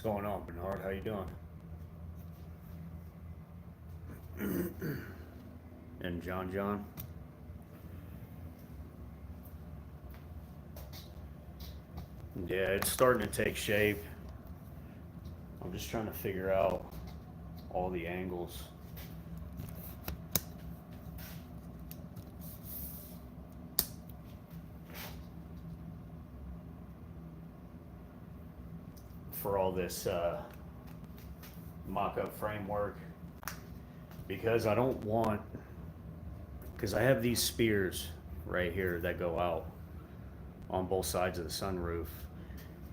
What's going on, Bernard? How you doing? And John? Yeah, it's starting to take shape. I'm just trying to figure out all the angles. For all this mock-up framework, because I don't want, because I have these spears right here that go out on both sides of the sunroof,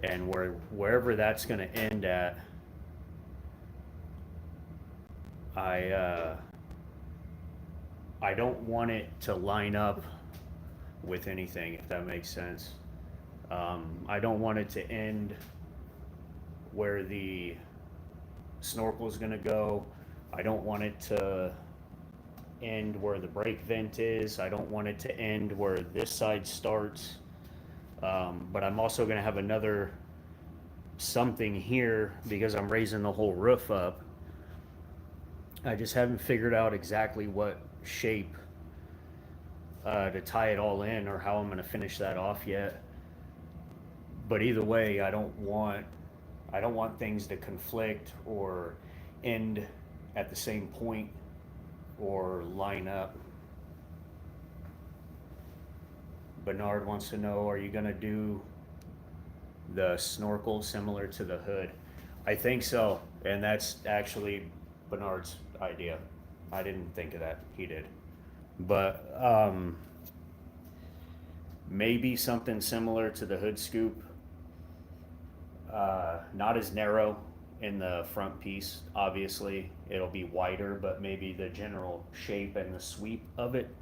and wherever that's going to end at, I don't want it to line up with anything, if that makes sense. I don't want it to end where the snorkel is going to go. I don't want it to end where the brake vent is. I don't want it to end where this side starts. But I'm also going to have another something here because I'm raising the whole roof up. I just haven't figured out exactly what shape to tie it all in or how I'm going to finish that off yet. But either way, I don't want things to conflict or end at the same point or line up. Bernard wants to know, are you going to do the snorkel similar to the hood? I think so, and that's actually Bernard's idea. I didn't think of that, he did. But maybe something similar to the hood scoop. Not as narrow in the front piece, obviously. It'll be wider, but maybe the general shape and the sweep of it.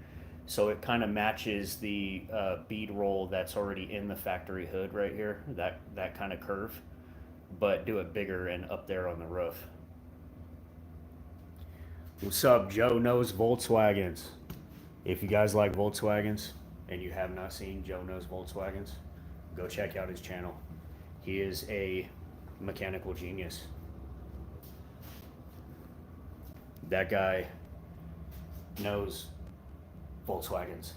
So it kind of matches the bead roll that's already in the factory hood right here, that kind of curve, but do it bigger and up there on the roof. What's up? Joe Knows Volkswagens. If you guys like Volkswagens and you have not seen Joe Knows Volkswagens, go check out his channel. He is a mechanical genius. That guy knows Volkswagens.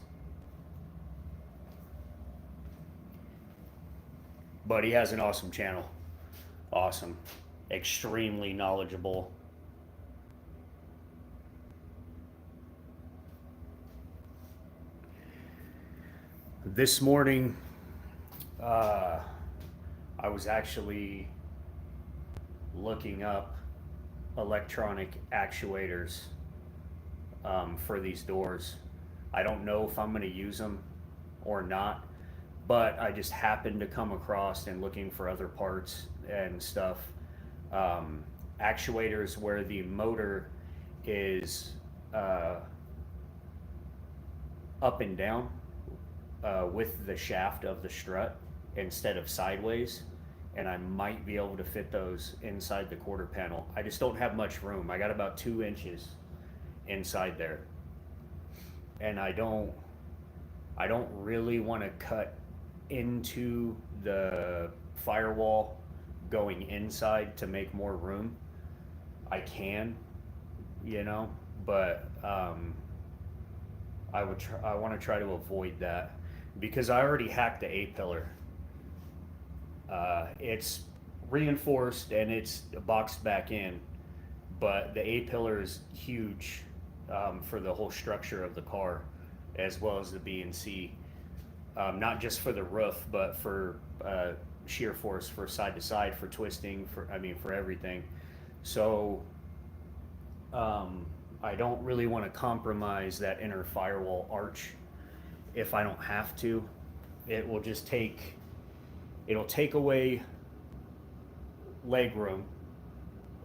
But he has an awesome channel. Awesome. Extremely knowledgeable. This morning, I was actually looking up electronic actuators for these doors. I don't know if I'm going to use them or not, but I just happened to come across and looking for other parts and stuff. Actuators where the motor is up and down with the shaft of the strut instead of sideways, and I might be able to fit those inside the quarter panel. I just don't have much room. I got about 2 inches inside there, and I don't really want to cut into the firewall going inside to make more room. I can, but I want to try to avoid that because I already hacked the A-pillar. It's reinforced and it's boxed back in, but the A-pillar is huge for the whole structure of the car, as well as the B and C. Not just for the roof, but for shear force, for side to side, for twisting, for everything. So I don't really want to compromise that inner firewall arch if I don't have to. It'll take away leg room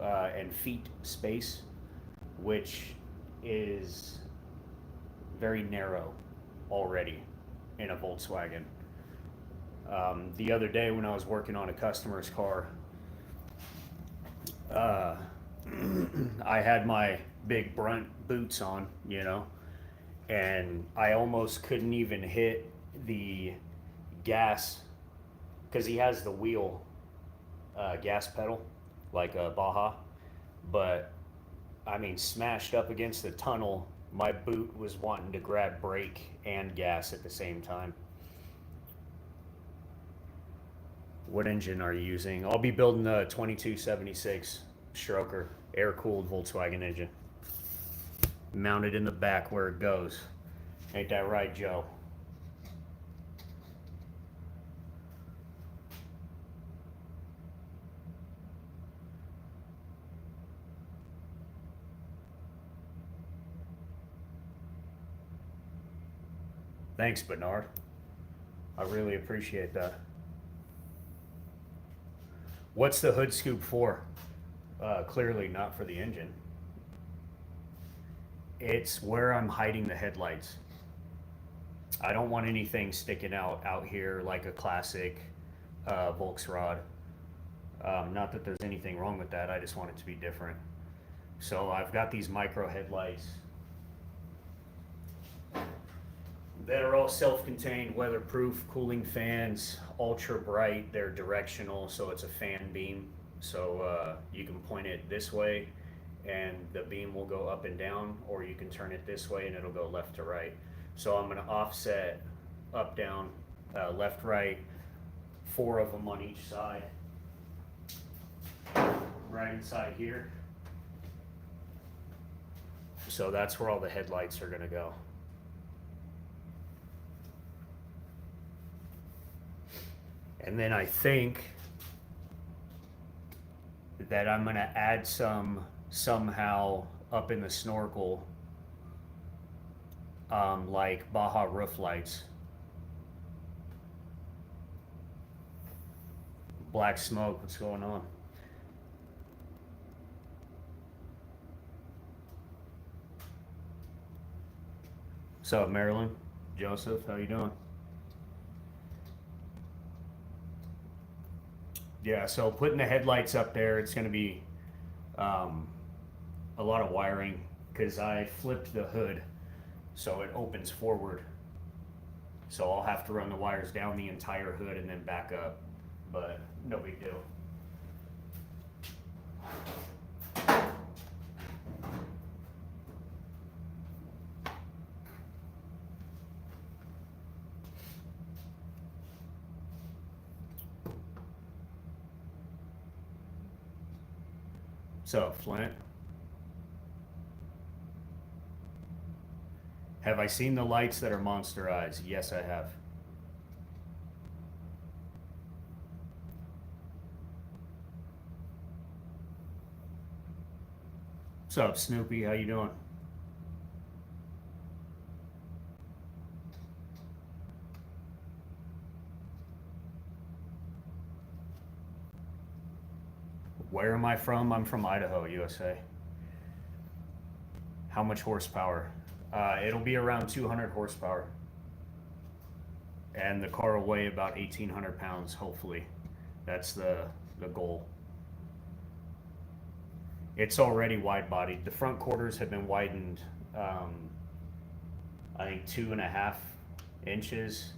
and feet space, which is very narrow already in a Volkswagen. The other day when I was working on a customer's car, I had my big brunt boots on, and I almost couldn't even hit the gas because he has the wheel gas pedal like a Baja, but I mean, smashed up against the tunnel, my boot was wanting to grab brake and gas at the same time. What engine are you using? I'll be building a 2276 stroker, air-cooled Volkswagen engine. Mounted in the back where it goes. Ain't that right, Joe? Thanks, Bernard. I really appreciate that. What's the hood scoop for? Clearly not for the engine. It's where I'm hiding the headlights. I don't want anything sticking out here like a classic Volkswagen. Not that there's anything wrong with that, I just want it to be different. So I've got these micro headlights that are all self-contained, weatherproof, cooling fans, ultra bright. They're directional, so it's a fan beam. So you can point it this way and the beam will go up and down, or you can turn it this way and it'll go left to right. So I'm gonna offset up, down, left, right, 4 of them on each side. Right inside here. So that's where all the headlights are gonna go. And then I think that I'm gonna add some somehow up in the snorkel, like Baja roof lights. Black smoke, what's going on? What's up, Marilyn? Joseph, how you doing? Yeah, so putting the headlights up there, it's going to be a lot of wiring because I flipped the hood so it opens forward. So I'll have to run the wires down the entire hood and then back up, but no big deal. So, Flint, have I seen the lights that are monster eyes? Yes, I have. What's up, Snoopy? How you doing? Where am I from? I'm from Idaho, USA. How much horsepower? It'll be around 200 horsepower. And the car will weigh about 1,800 pounds, hopefully. That's the goal. It's already wide bodied. The front quarters have been widened, I think 2.5 inches,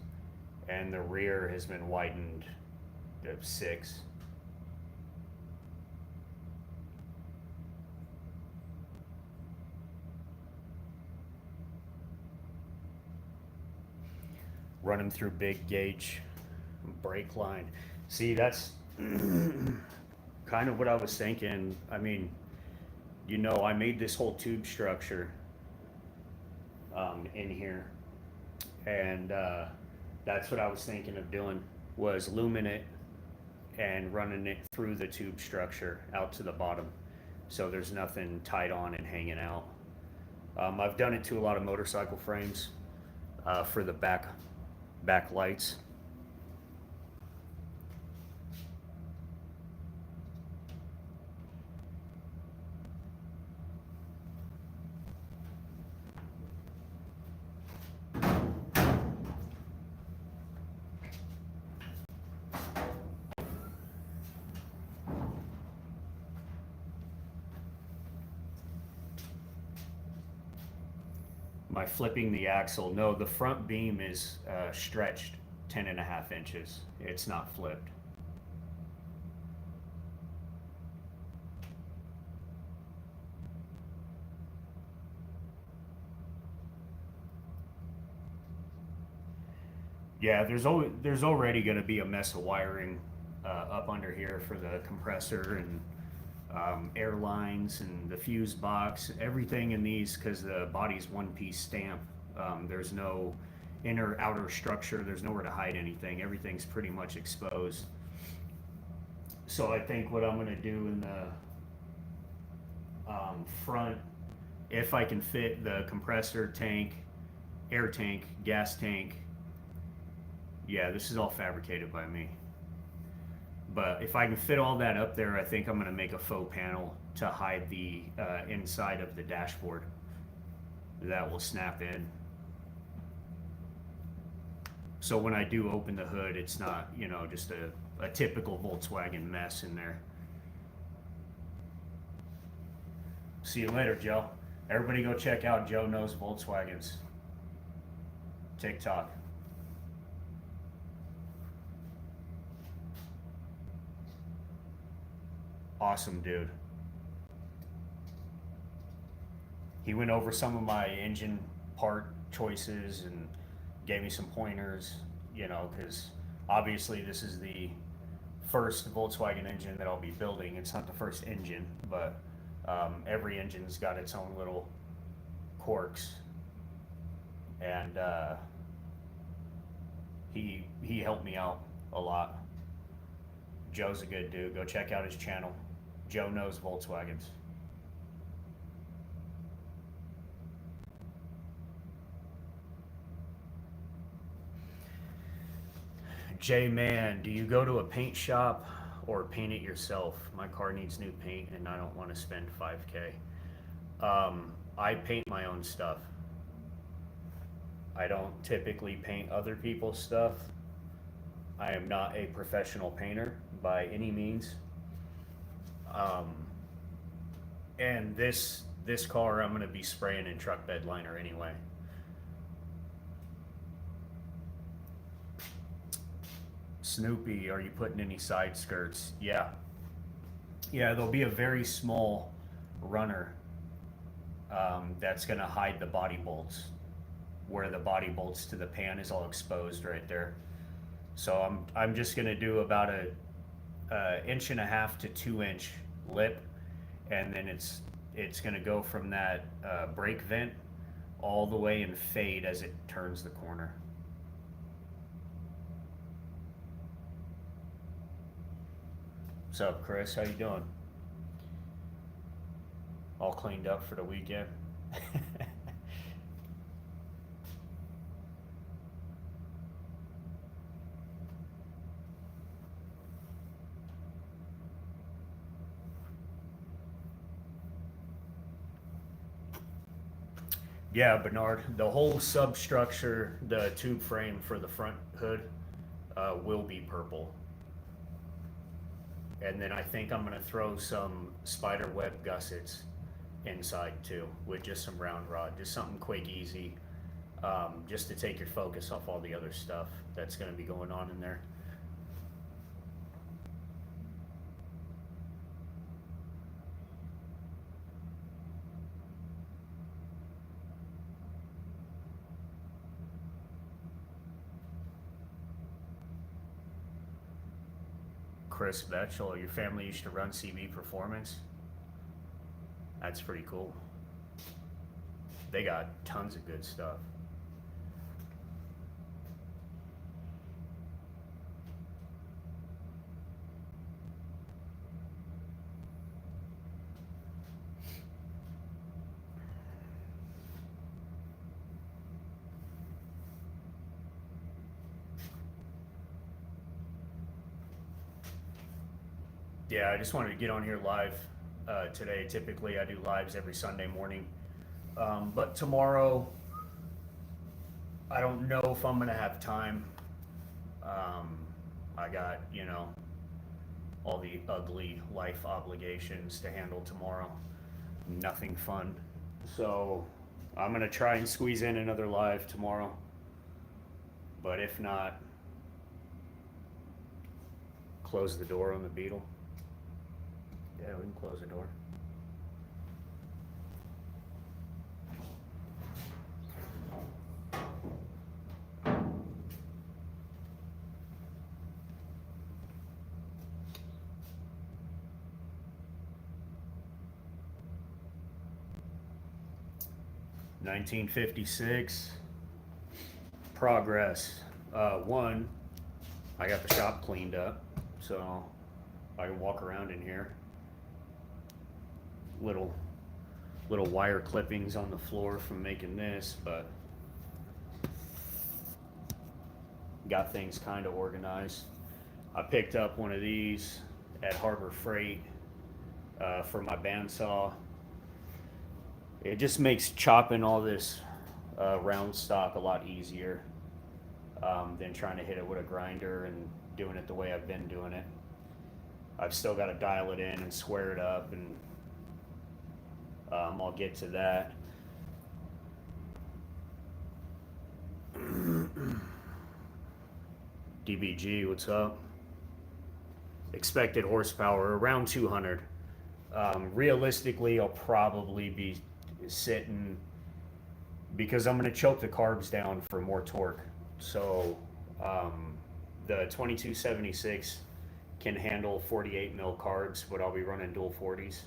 and the rear has been widened to 6. Run them through big gauge brake line. See, that's kind of what I was thinking. I mean, you know, I made this whole tube structure in here, and that's what I was thinking of doing, was looming it and running it through the tube structure out to the bottom, so there's nothing tied on and hanging out. I've done it to a lot of motorcycle frames for the back lights. By flipping the axle, no, the front beam is stretched 10.5 inches. It's not flipped. Yeah, there's already going to be a mess of wiring up under here for the compressor and air lines and the fuse box, everything in these, because the body's one piece stamp. There's no inner outer structure. There's nowhere to hide anything. Everything's pretty much exposed. So I think what I'm going to do in the front, if I can fit the compressor tank, air tank, gas tank, yeah, this is all fabricated by me. But if I can fit all that up there, I think I'm going to make a faux panel to hide the inside of the dashboard. That will snap in. So when I do open the hood, it's not, you know, just a typical Volkswagen mess in there. See you later, Joe. Everybody go check out Joe Knows Volkswagens TikTok. Awesome dude. He went over some of my engine part choices and gave me some pointers, you know, because obviously this is the first Volkswagen engine that I'll be building. It's not the first engine, but every engine's got its own little quirks. And he helped me out a lot. Joe's a good dude. Go check out his channel. Joe Knows Volkswagens. J Man, do you go to a paint shop or paint it yourself? My car needs new paint and I don't want to spend $5K. I paint my own stuff. I don't typically paint other people's stuff. I am not a professional painter by any means. And this car I'm going to be spraying in truck bed liner anyway. Snoopy, are you putting any side skirts? Yeah. Yeah, there'll be a very small runner that's going to hide the body bolts, where the body bolts to the pan is all exposed right there. So I'm just going to do about a 1.5 to 2 inch lip, and then it's going to go from that brake vent all the way and fade as it turns the corner. What's up, Chris? How you doing? All cleaned up for the weekend? Yeah, Bernard, the whole substructure, the tube frame for the front hood will be purple. And then I think I'm gonna throw some spider web gussets inside too, with just some round rod, just something quick, easy, just to take your focus off all the other stuff that's gonna be going on in there. Chris Vetchell, your family used to run CB Performance? That's pretty cool. They got tons of good stuff. Yeah, I just wanted to get on here live today. Typically I do lives every Sunday morning. But tomorrow, I don't know if I'm gonna have time. I got, you know, all the ugly life obligations to handle tomorrow. Nothing fun. So I'm gonna try and squeeze in another live tomorrow. But if not, close the door on the Beetle. Yeah, we can close the door. 1956. Progress. One, I got the shop cleaned up, so I can walk around in here. Little wire clippings on the floor from making this, but got things kind of organized. I picked up one of these at Harbor Freight for my bandsaw. It just makes chopping all this round stock a lot easier than trying to hit it with a grinder and doing it the way I've been doing it. I've still got to dial it in and square it up, and I'll get to that. DBG, what's up? Expected horsepower around 200. Realistically, I'll probably be sitting, because I'm going to choke the carbs down for more torque. So the 2276 can handle 48 mil carbs, but I'll be running dual 40s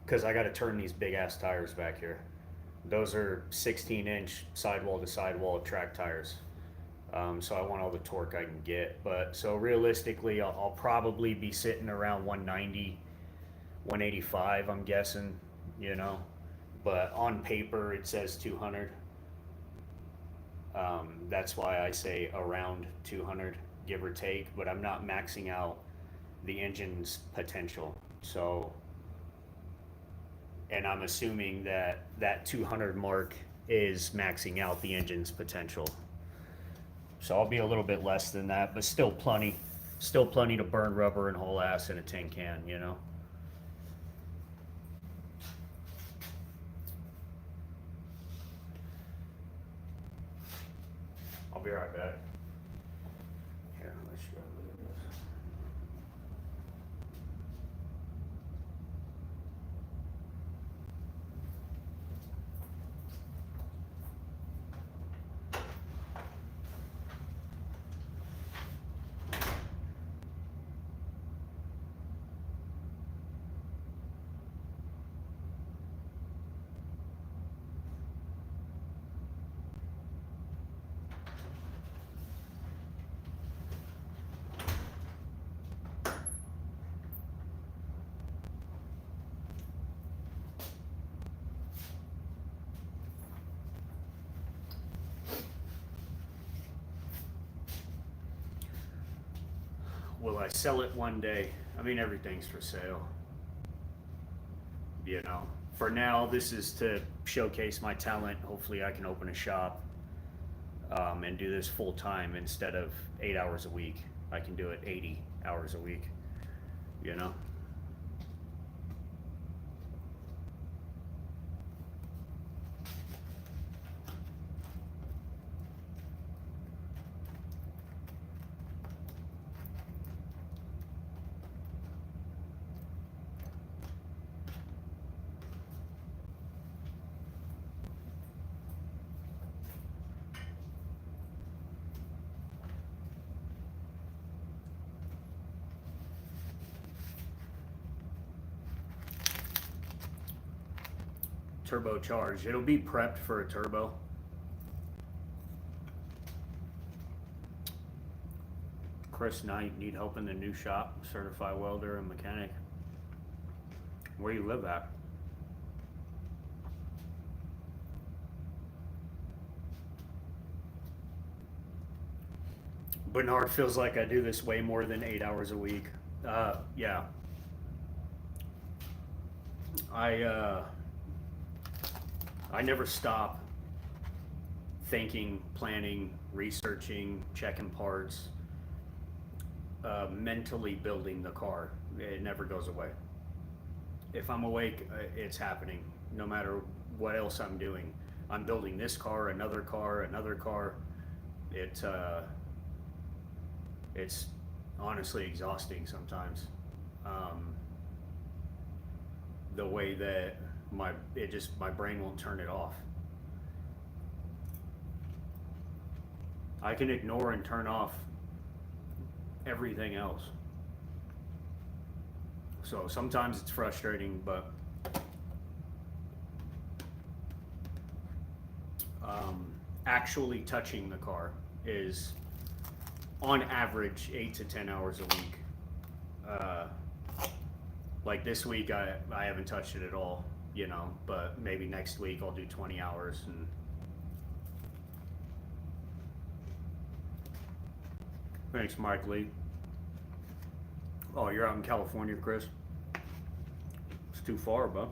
because I got to turn these big ass tires back here. Those are 16-inch sidewall to sidewall track tires. So I want all the torque I can get. But so realistically, I'll probably be sitting around 190, 185, I'm guessing, you know. But on paper, it says 200. That's why I say around 200, give or take. But I'm not maxing out the engine's potential. So, and I'm assuming that that 200 mark is maxing out the engine's potential. So I'll be a little bit less than that, but still plenty to burn rubber and whole ass in a tin can, you know. I'll be right back. Here, let's go look at this. Will I sell it one day? I mean, everything's for sale. You know, for now, this is to showcase my talent. Hopefully I can open a shop and do this full time instead of 8 hours a week. I can do it 80 hours a week, you know? Turbocharged. It'll be prepped for a turbo. Chris Knight, need help in the new shop, certified welder and mechanic. Where you live at? Bernard, feels like I do this way more than 8 hours a week. Yeah. I never stop thinking, planning, researching, checking parts, mentally building the car. It never goes away. If I'm awake, it's happening. No matter what else I'm doing, I'm building this car, another car, another car. It's honestly exhausting sometimes. The way that my brain won't turn it off. I can ignore and turn off everything else. So sometimes it's frustrating, but actually touching the car is on average 8 to 10 hours a week. Like this week, I haven't touched it at all, you know, but maybe next week I'll do 20 hours. And thanks, Mike Lee. Oh, you're out in California, Chris? It's too far, bud.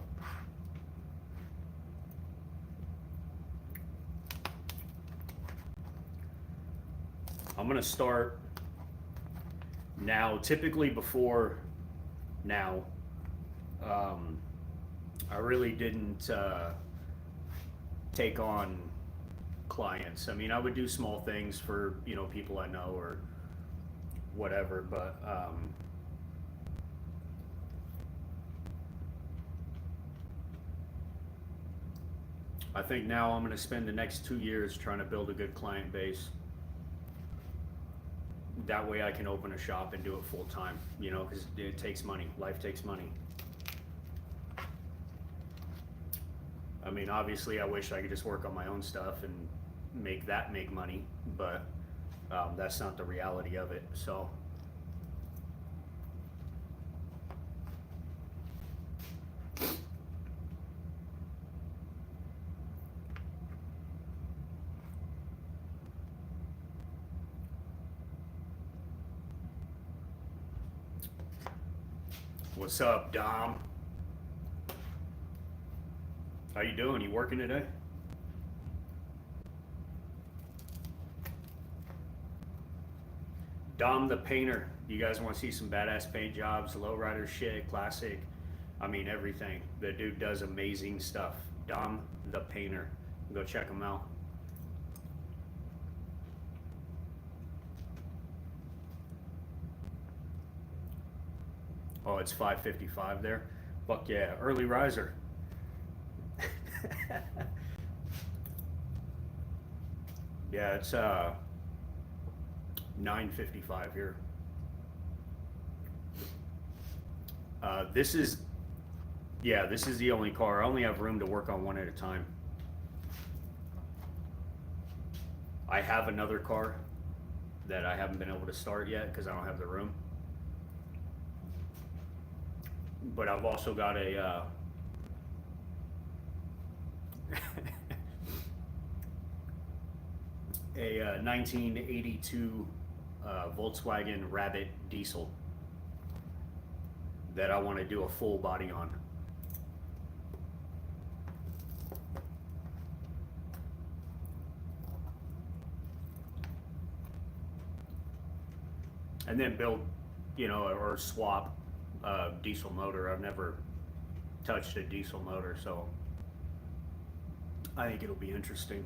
I'm gonna start now. Typically before now, I really didn't take on clients. I mean, I would do small things for, you know, people I know or whatever, but I think now I'm going to spend the next 2 years trying to build a good client base. That way I can open a shop and do it full time, you know, because it takes money. Life takes money. I mean, obviously I wish I could just work on my own stuff and make money, but that's not the reality of it. So what's up, Dom? How you doing? You working today? Dom the painter. You guys want to see some badass paint jobs, lowrider shit, classic? I mean, everything. The dude does amazing stuff. Dom the painter. Go check him out. Oh, it's 5:55 there. Fuck yeah, early riser. Yeah, it's 9:55 here. This is the only car. I only have room to work on one at a time. I have another car that I haven't been able to start yet because I don't have the room. But I've also got a a 1982 Volkswagen Rabbit diesel that I want to do a full body on. And then build, you know, or swap diesel motor. I've never touched a diesel motor, so I think it'll be interesting.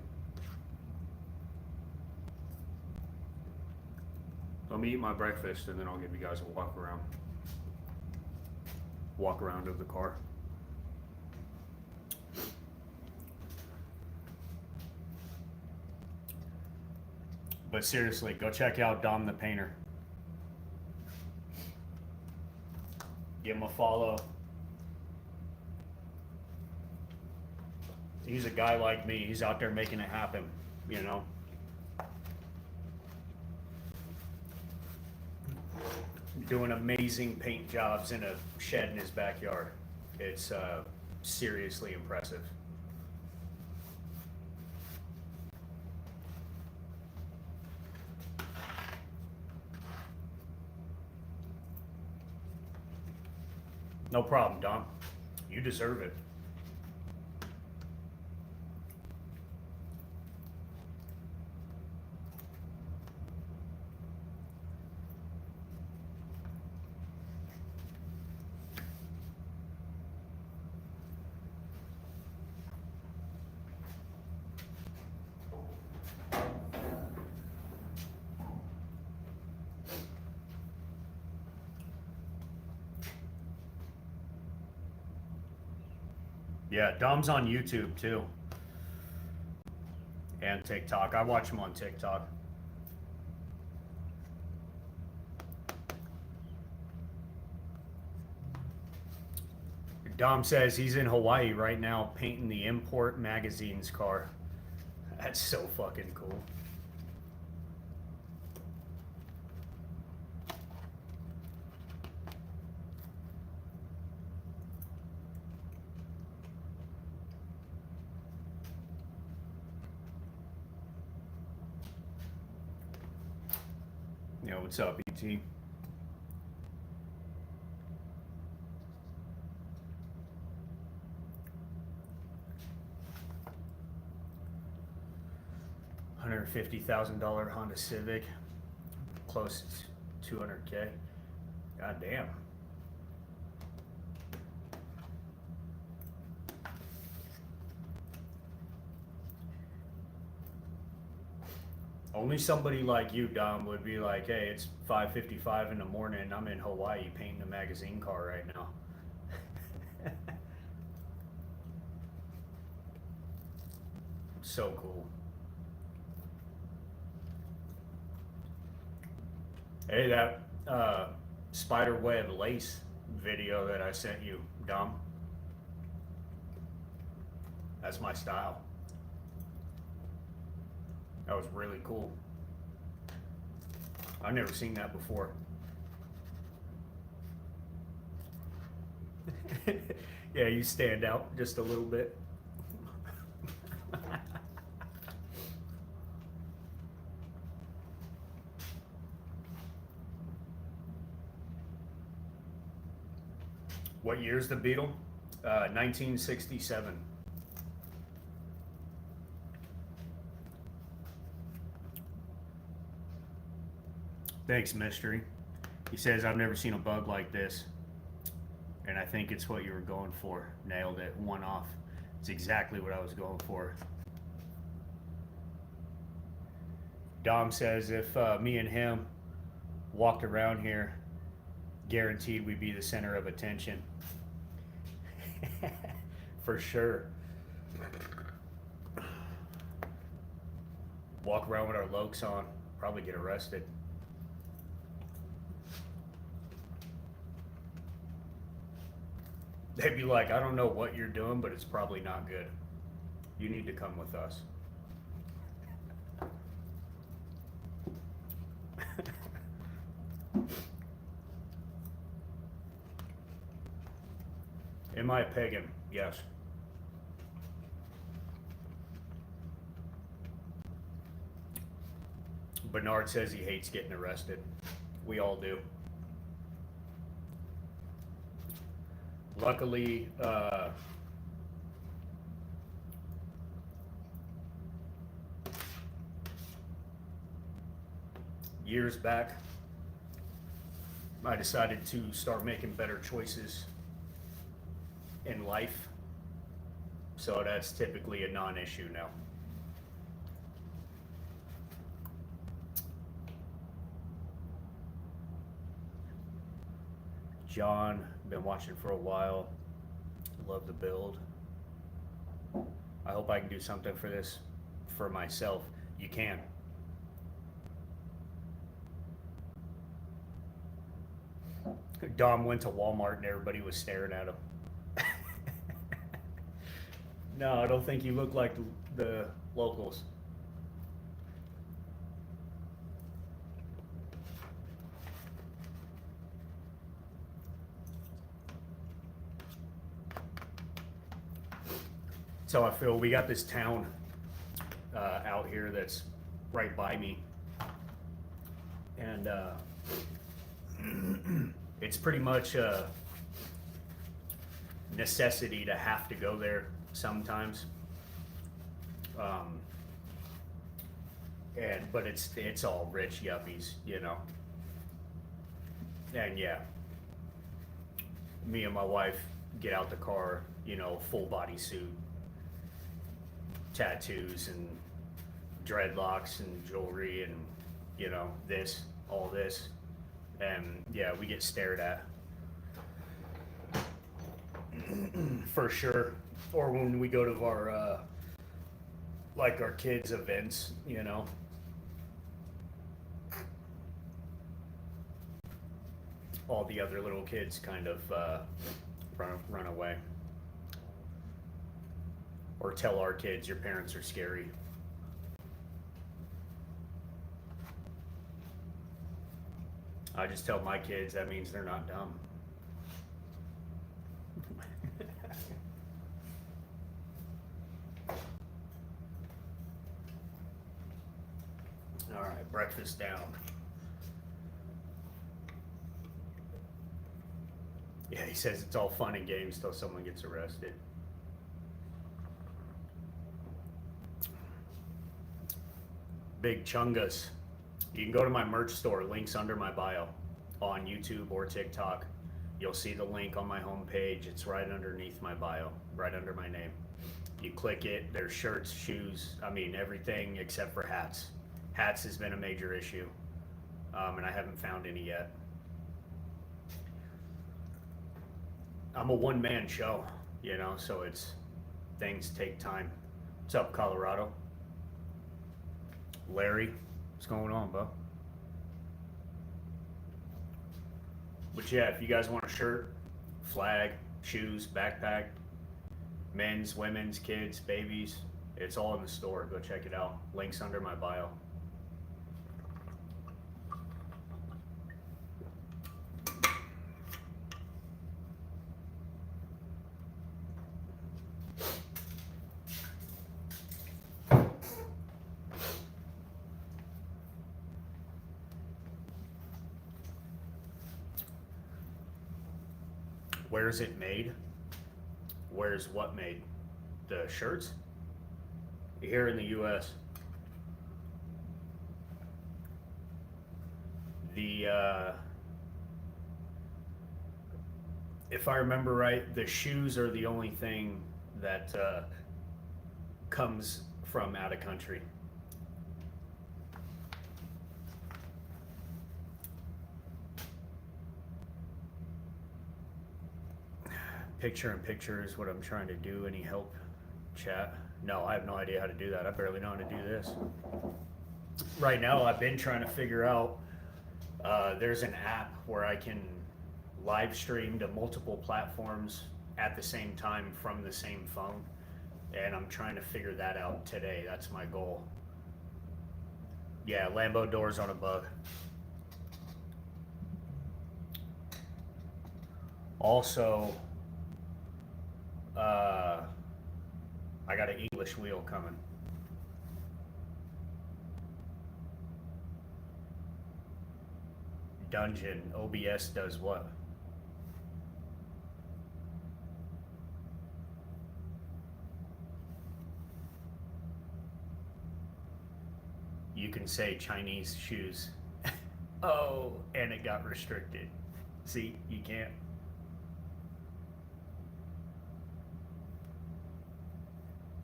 Let me eat my breakfast and then I'll give you guys a walk around of the car. But seriously, go check out Dom the Painter. Give him a follow. He's a guy like me. He's out there making it happen, you know. Doing amazing paint jobs in a shed in his backyard. It's seriously impressive. No problem, Dom. You deserve it. Yeah, Dom's on YouTube too. And TikTok. I watch him on TikTok. Dom says he's in Hawaii right now painting the Import Magazine's car. That's so fucking cool. Yo, what's up, ET? $150,000 Honda Civic, close to 200K. God damn. Only somebody like you, Dom, would be like, hey, it's 5:55 in the morning. I'm in Hawaii painting a magazine car right now. So cool. Hey, that spider web lace video that I sent you, Dom. That's my style. That was really cool. I've never seen that before. Yeah, you stand out just a little bit. What year's the Beetle? 1967. Thanks, Mystery. He says, I've never seen a bug like this. And I think it's what you were going for. Nailed it. One off. It's exactly what I was going for. Dom says, if me and him walked around here, guaranteed we'd be the center of attention. For sure. Walk around with our lokes on, probably get arrested. They'd be like, I don't know what you're doing, but it's probably not good. You need to come with us. Am I a pagan? Yes. Bernard says he hates getting arrested. We all do. Luckily, years back, I decided to start making better choices in life. So that's typically a non-issue now. John, been watching for a while. Love the build. I hope I can do something for this for myself. You can. Dom went to Walmart and everybody was staring at him. No, I don't think you look like the locals. So I feel we got this town out here that's right by me, and it's pretty much a necessity to have to go there sometimes. But it's all rich yuppies, you know. And yeah, me and my wife get out the car, you know, full body suit, tattoos and dreadlocks and jewelry and, you know, all this, and yeah, we get stared at for sure. Or when we go to our like our kids' events, you know. All the other little kids kind of run away. Or tell our kids your parents are scary. I just tell my kids that means they're not dumb. All right, breakfast down. Yeah, he says it's all fun and games till someone gets arrested. Big Chungas. You can go to my merch store, links under my bio on YouTube or TikTok. You'll see the link on my homepage. It's right underneath my bio, right under my name. You click it, there's shirts, shoes, I mean everything except for hats. Hats has been a major issue, and I haven't found any yet. I'm a one-man show, you know, so things take time. What's up, Colorado? Larry, what's going on, bro? But yeah, if you guys want a shirt, flag, shoes, backpack, men's, women's, kids, babies, it's all in the store. Go check it out. Links under my bio. Where's it made? Where's what made? The shirts? Here in the US. If I remember right, the shoes are the only thing that comes from out of country. Picture in picture is what I'm trying to do. Any help, chat? No, I have no idea how to do that. I barely know how to do this. Right now, I've been trying to figure out, there's an app where I can live stream to multiple platforms at the same time from the same phone. And I'm trying to figure that out today. That's my goal. Yeah, Lambo doors on a bug. Also, I got an English wheel coming. Dungeon, OBS does what? You can say Chinese shoes. Oh, and it got restricted. See, you can't.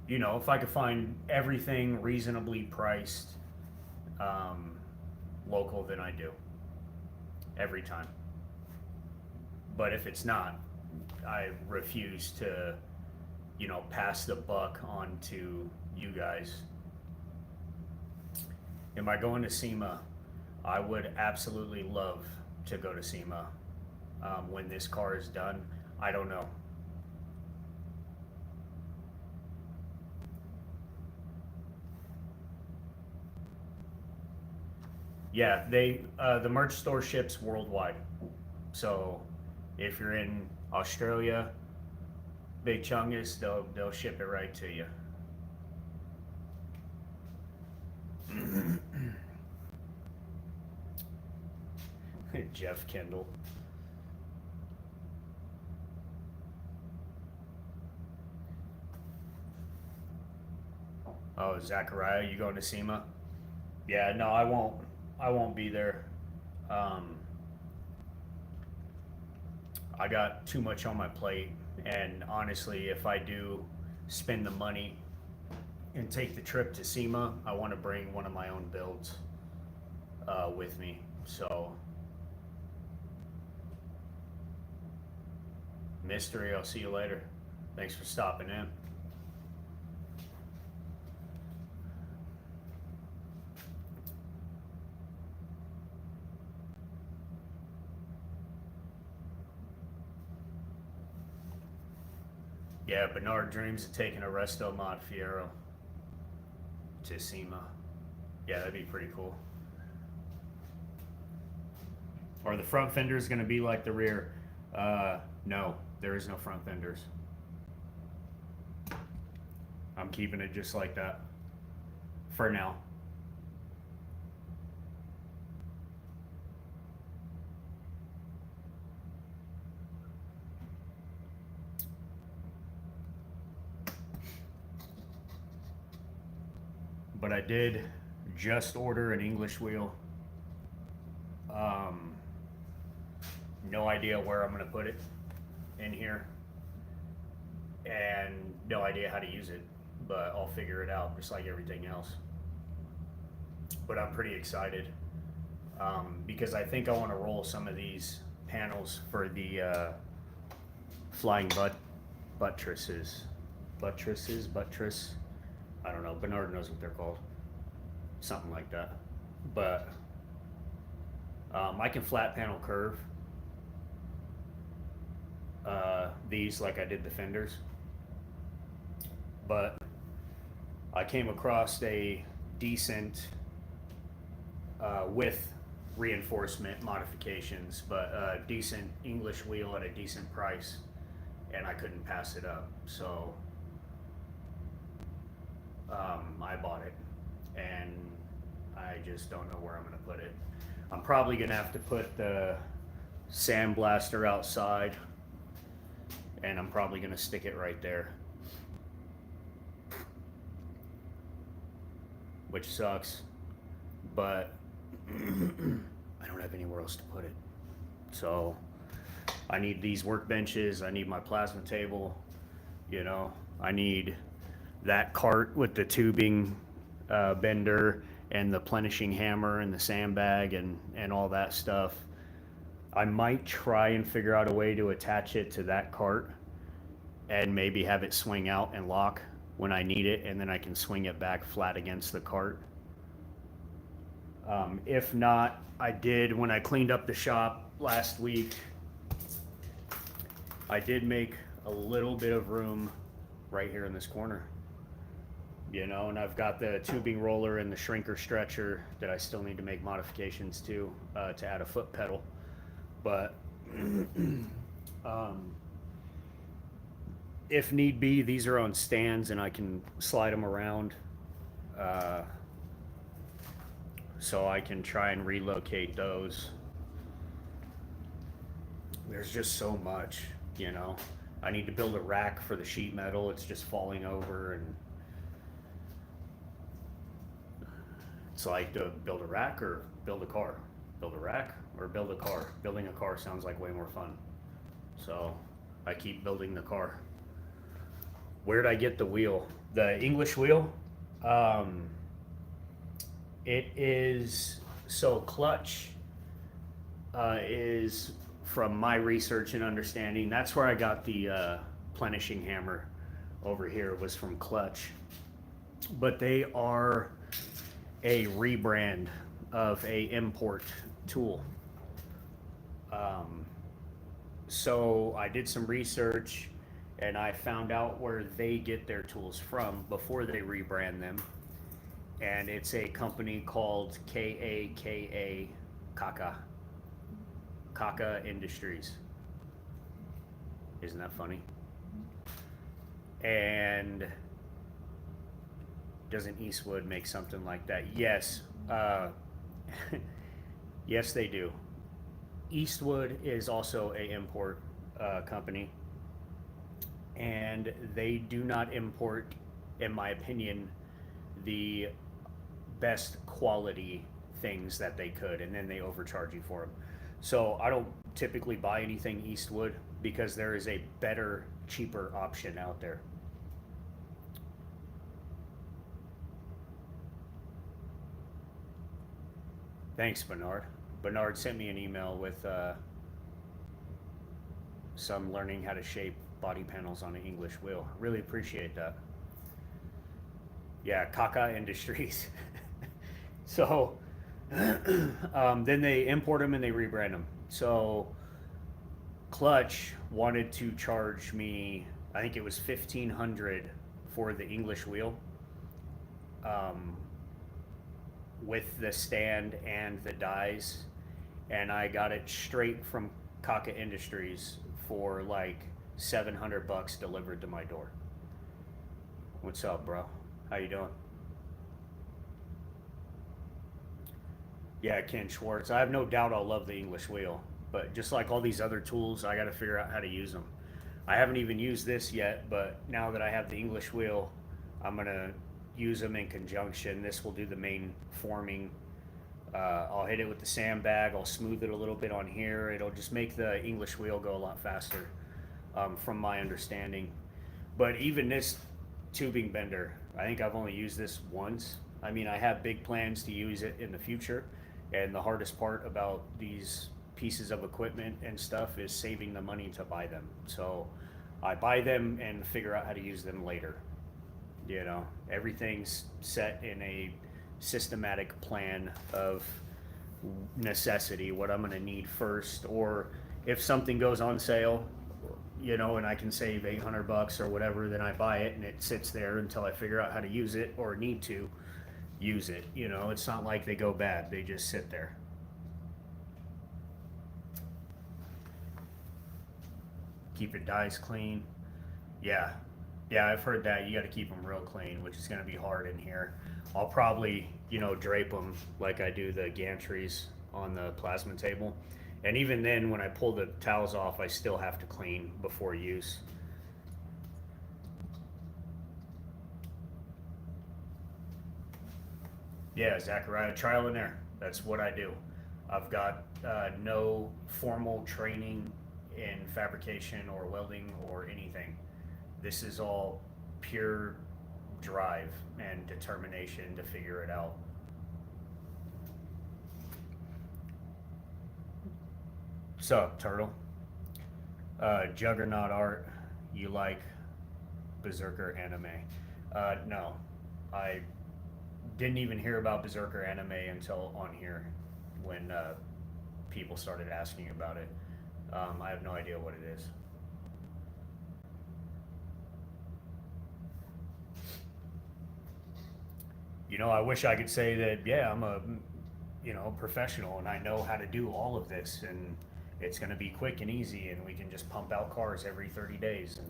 You know, if I could find everything reasonably priced, local, then I do. Every time. But if it's not, I refuse to, you know, pass the buck on to you guys. Am I going to SEMA? I would absolutely love to go to SEMA. When this car is done, I don't know. Yeah, the merch store ships worldwide. So if you're in Australia, Big Chungus, they'll ship it right to you. Jeff Kendall. Oh, Zachariah, you going to SEMA? Yeah, no, I won't be there. I got too much on my plate, and honestly, if I do spend the money and take the trip to SEMA, I want to bring one of my own builds with me. So, Mystery, I'll see you later. Thanks for stopping in. Yeah, Bernard dreams of taking a Resto Mod Fiero to SEMA. Yeah, that'd be pretty cool. Are the front fenders going to be like the rear? No, there is no front fenders. I'm keeping it just like that for now. But I did just order an English wheel. No idea where I'm going to put it in here, and no idea how to use it, but I'll figure it out just like everything else. But I'm pretty excited because I think I want to roll some of these panels for the flying buttresses. Buttress. I don't know. Bernard knows what they're called. Something like that. But I can flat panel curve these like I did the fenders. But I came across a decent with reinforcement modifications, but a decent English wheel at a decent price, and I couldn't pass it up. So I bought it, and I just don't know where I'm going to put it. I'm probably going to have to put the sandblaster outside, and I'm probably going to stick it right there, which sucks, but I don't have anywhere else to put it. So I need these workbenches, I need my plasma table, you know, I need that cart with the tubing bender and the plenishing hammer and the sandbag and all that stuff. I might try and figure out a way to attach it to that cart and maybe have it swing out and lock when I need it, and then I can swing it back flat against the cart. If not, I did, when I cleaned up the shop last week, I did make a little bit of room right here in this corner, you know, and I've got the tubing roller and the shrinker stretcher that I still need to make modifications to add a foot pedal. But if need be, these are on stands and I can slide them around, so I can try and relocate those. There's just so much, you know. I need to build a rack for the sheet metal. It's just falling over, and it's like, to build a rack or build a car? Build a rack or build a car? Building a car sounds like way more fun. So I keep building the car. Where'd I get the wheel? The English wheel? It is, so Clutch is, from my research and understanding, that's where I got the plenishing hammer over here, was from Clutch. But they are a rebrand of a import tool. So I did some research and I found out where they get their tools from before they rebrand them. And it's a company called Kaka Industries. Isn't that funny? And doesn't Eastwood make something like that? Yes. Yes, they do. Eastwood is also a import company, and they do not import, in my opinion, the best quality things that they could, and then they overcharge you for them. So I don't typically buy anything Eastwood because there is a better, cheaper option out there. Thanks, Bernard. Bernard sent me an email with some learning how to shape body panels on an English wheel. Really appreciate that. Yeah, Kaka Industries. So then they import them and they rebrand them. So Clutch wanted to charge me, I think it was $1,500 for the English wheel, with the stand and the dies, and I got it straight from Kaka Industries for like $700 delivered to my door. What's up, bro? How you doing? Yeah, Ken Schwartz. I have no doubt I'll love the English wheel, but just like all these other tools, I got to figure out how to use them. I haven't even used this yet, but now that I have the English wheel, I'm gonna use them in conjunction. This will do the main forming. I'll hit it with the sandbag. I'll smooth it a little bit on here. It'll just make the English wheel go a lot faster, from my understanding. But even this tubing bender, I think I've only used this once. I mean, I have big plans to use it in the future, and the hardest part about these pieces of equipment and stuff is saving the money to buy them. So I buy them and figure out how to use them later. You know, everything's set in a systematic plan of necessity, what I'm going to need first, or if something goes on sale, you know, and I can save $800 or whatever, then I buy it and it sits there until I figure out how to use it or need to use it. You know, it's not like they go bad, they just sit there. Keep your dies clean. Yeah, I've heard that. You got to keep them real clean, which is going to be hard in here. I'll probably, you know, drape them like I do the gantries on the plasma table. And even then, when I pull the towels off, I still have to clean before use. Yeah, Zachariah, trial and error. That's what I do. I've got no formal training in fabrication or welding or anything. This is all pure drive and determination to figure it out. What's up, Turtle? Juggernaut art, you like Berzerker anime? No, I didn't even hear about Berzerker anime until on here when people started asking about it. I have no idea what it is. You know, I wish I could say that, yeah, I'm a, you know, professional and I know how to do all of this and it's going to be quick and easy and we can just pump out cars every 30 days.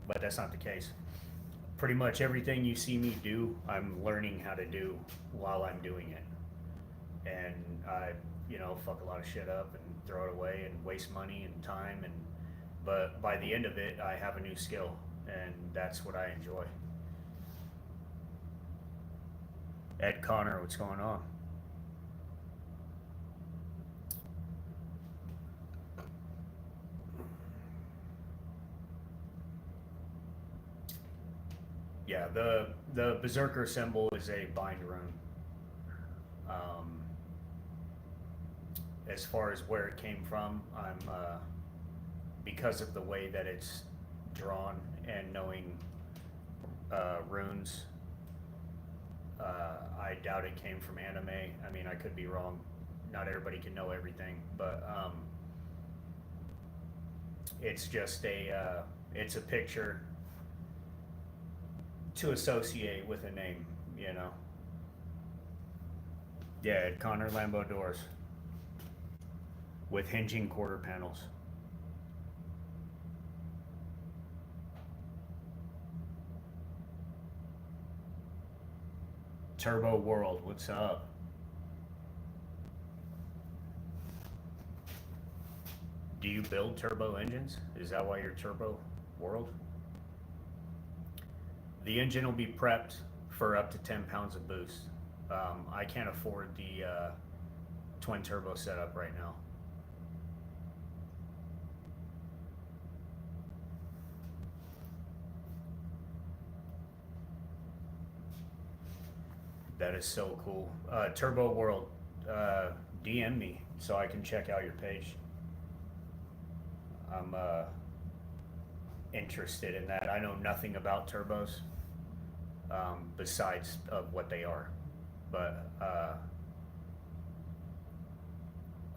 But that's not the case. Pretty much everything you see me do, I'm learning how to do while I'm doing it. And I, you know, fuck a lot of shit up and throw it away and waste money and time. But by the end of it, I have a new skill and that's what I enjoy. Ed Connor, what's going on? Yeah, the Berserker symbol is a bind rune. Um, as far as where it came from, I'm because of the way that it's drawn and knowing runes. I doubt it came from anime. I mean, I could be wrong. Not everybody can know everything, but it's just it's a picture to associate with a name, you know. Yeah, Connor Lambo doors with hinging quarter panels. Turbo World, what's up? Do you build turbo engines? Is that why you're Turbo World? The engine will be prepped for up to 10 pounds of boost. I can't afford the twin turbo setup right now. That is so cool. Turbo World, DM me so I can check out your page. I'm interested in that. I know nothing about turbos besides of what they are, but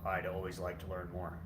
I'd always like to learn more.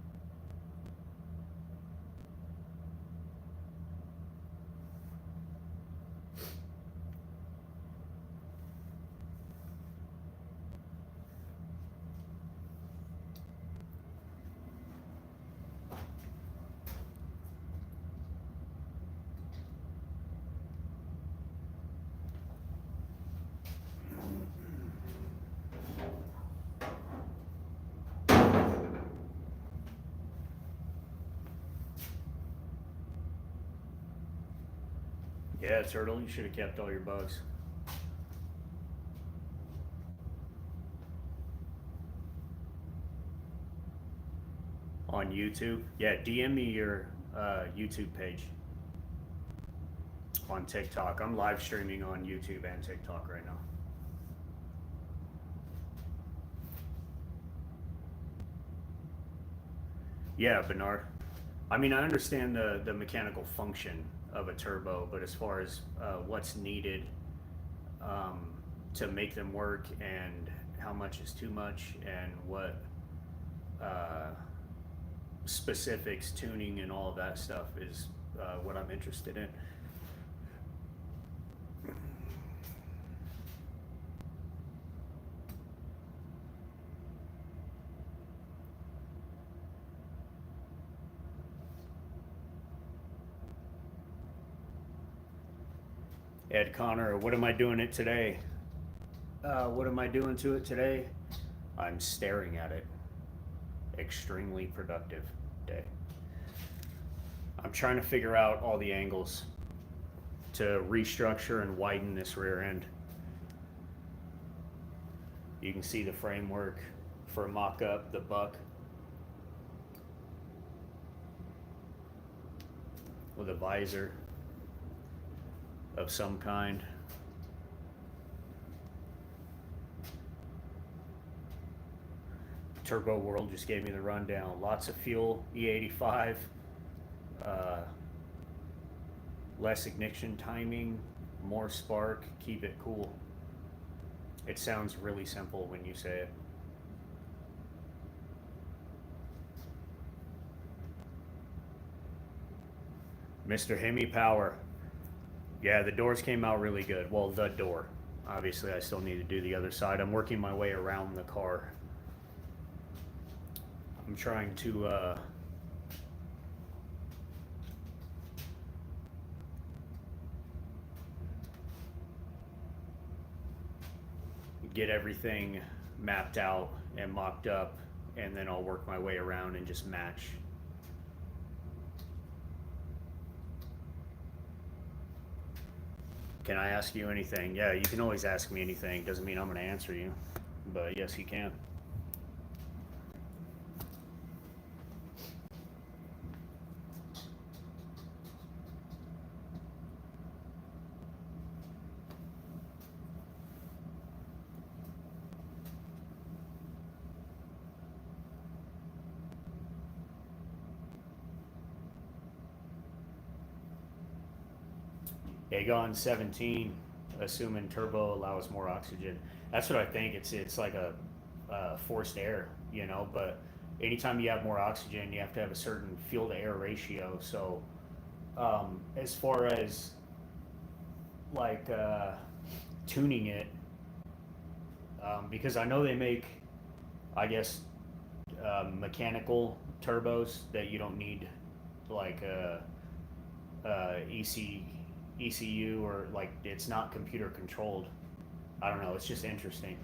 Yeah, Turtle, you should have kept all your bugs. On YouTube? Yeah, DM me your YouTube page. On TikTok. I'm live streaming on YouTube and TikTok right now. Yeah, Bernard. I mean, I understand the mechanical function of a turbo, but as far as what's needed um, to make them work and how much is too much and what specifics, tuning, and all of that stuff is what I'm interested in. Ed Connor, what am I doing it today? What am I doing to it today? I'm staring at it. Extremely productive day. I'm trying to figure out all the angles to restructure and widen this rear end. You can see the framework for Mockup, the buck, with a visor of some kind. Turbo World just gave me the rundown. Lots of fuel, E85, less ignition timing, more spark, keep it cool. It sounds really simple when you say it. Mr. Hemi Power. Yeah, the doors came out really good. Well, the door. Obviously, I still need to do the other side. I'm working my way around the car. I'm trying to get everything mapped out and mocked up, and then I'll work my way around and just match. Can I ask you anything? Yeah, you can always ask me anything. Doesn't mean I'm going to answer you, but yes, you can. Aegon 17, assuming turbo allows more oxygen. That's what I think. It's like a forced air, you know. But anytime you have more oxygen, you have to have a certain fuel to air ratio. So as far as like tuning it, because I know they make, I guess, mechanical turbos that you don't need like ECU, or like it's not computer controlled. I don't know, it's just interesting.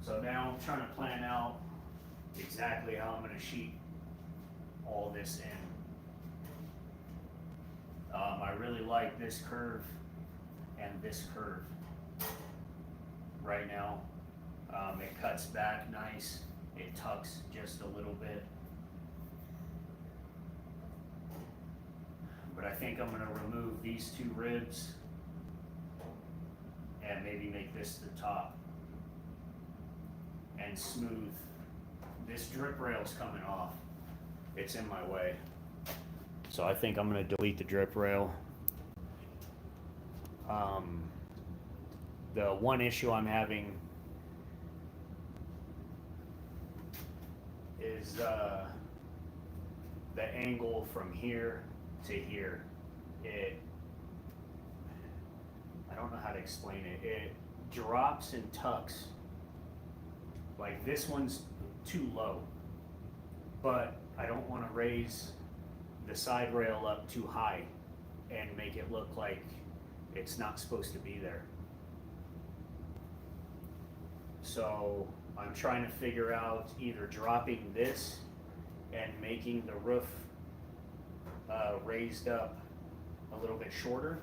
So now I'm trying to plan out exactly how I'm going to sheet all this in. I really like this curve and this curve right now. It cuts back nice, it tucks just a little bit. But I think I'm going to remove these two ribs and maybe make this the top and smooth. This drip rail's coming off. It's in my way. So I think I'm going to delete the drip rail. The one issue I'm having is the angle from here to here. I don't know how to explain it. It drops and tucks. Like this one's too low, but I don't want to raise the side rail up too high and make it look like it's not supposed to be there. So I'm trying to figure out either dropping this and making the roof raised up a little bit shorter,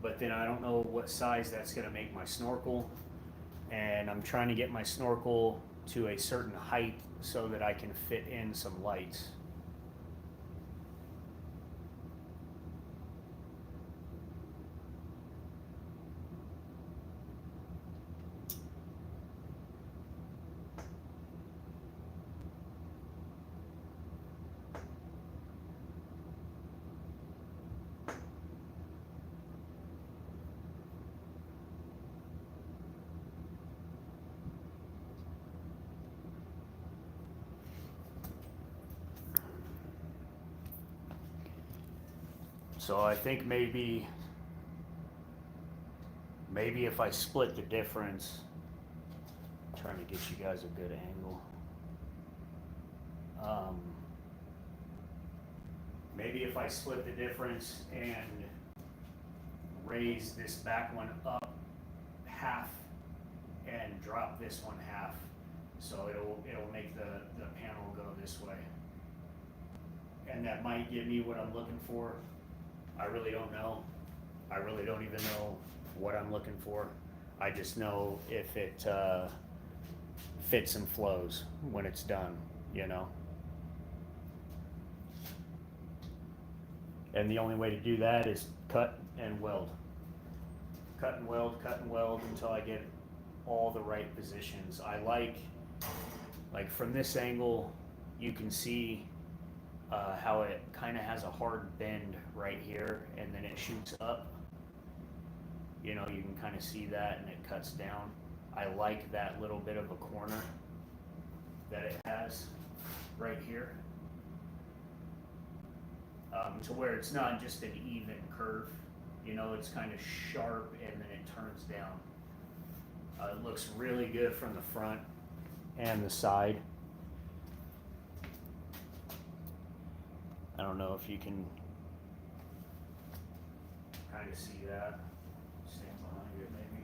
but then I don't know what size that's going to make my snorkel, and I'm trying to get my snorkel to a certain height so that I can fit in some lights. So I think maybe if I split the difference, I'm trying to get you guys a good angle. Maybe if I split the difference and raise this back one up half and drop this one half, so it'll make the panel go this way. And that might give me what I'm looking for. I really don't know. I really don't even know what I'm looking for. I just know if it fits and flows when it's done, you know. And the only way to do that is cut and weld. Cut and weld until I get all the right positions. I like from this angle, you can see how it kind of has a hard bend right here, and then it shoots up. You know, you can kind of see that, and it cuts down. I like that little bit of a corner that it has right here, to where it's not just an even curve. You know, it's kind of sharp, and then it turns down. It looks really good from the front and the side. I don't know if you can kind of see that. Stand behind it maybe.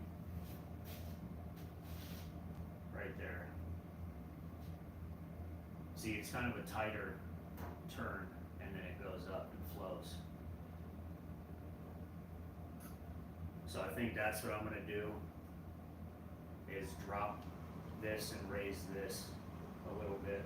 Right there. See, it's kind of a tighter turn, and then it goes up and flows. So I think that's what I'm going to do, is drop this and raise this a little bit.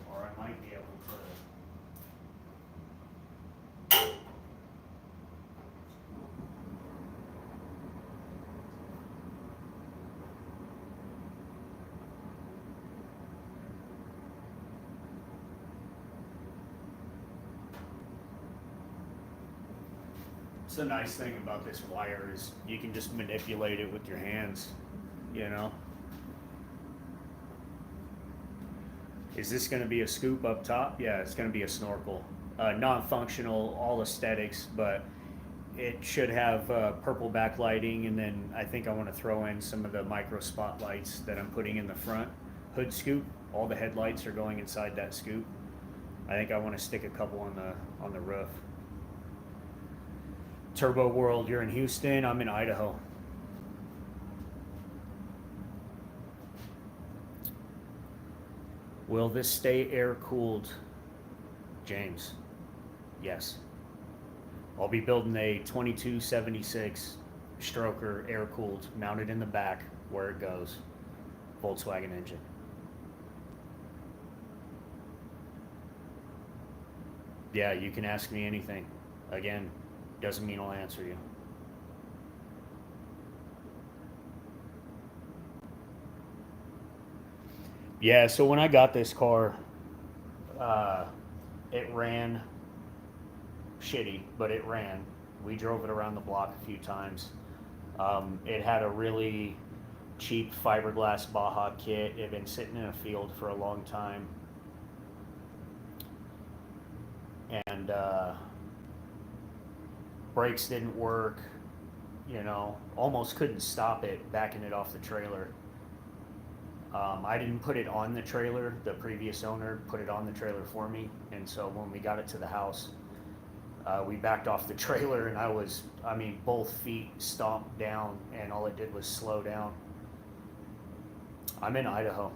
Or I might be able to It's the nice thing about this wire is you can just manipulate it with your hands, you know. Is this going to be a scoop up top? Yeah, it's going to be a snorkel. Non-functional, all aesthetics, but it should have purple backlighting, and then I think I want to throw in some of the micro spotlights that I'm putting in the front. Hood scoop, all the headlights are going inside that scoop. I think I want to stick a couple on the roof. Turbo World, you're in Houston, I'm in Idaho. Will this stay air cooled? James, yes. I'll be building a 2276 stroker air cooled, mounted in the back where it goes. Volkswagen engine. Yeah, you can ask me anything. Again, doesn't mean I'll answer you. Yeah, so when I got this car, it ran shitty, but it ran. We drove it around the block a few times. It had a really cheap fiberglass Baja kit. It had been sitting in a field for a long time. And brakes didn't work. you know, almost couldn't stop it, backing it off the trailer. I didn't put it on the trailer. The previous owner put it on the trailer for me. And so when we got it to the house, we backed off the trailer, and I mean, both feet stomped down, and all it did was slow down. I'm in Idaho.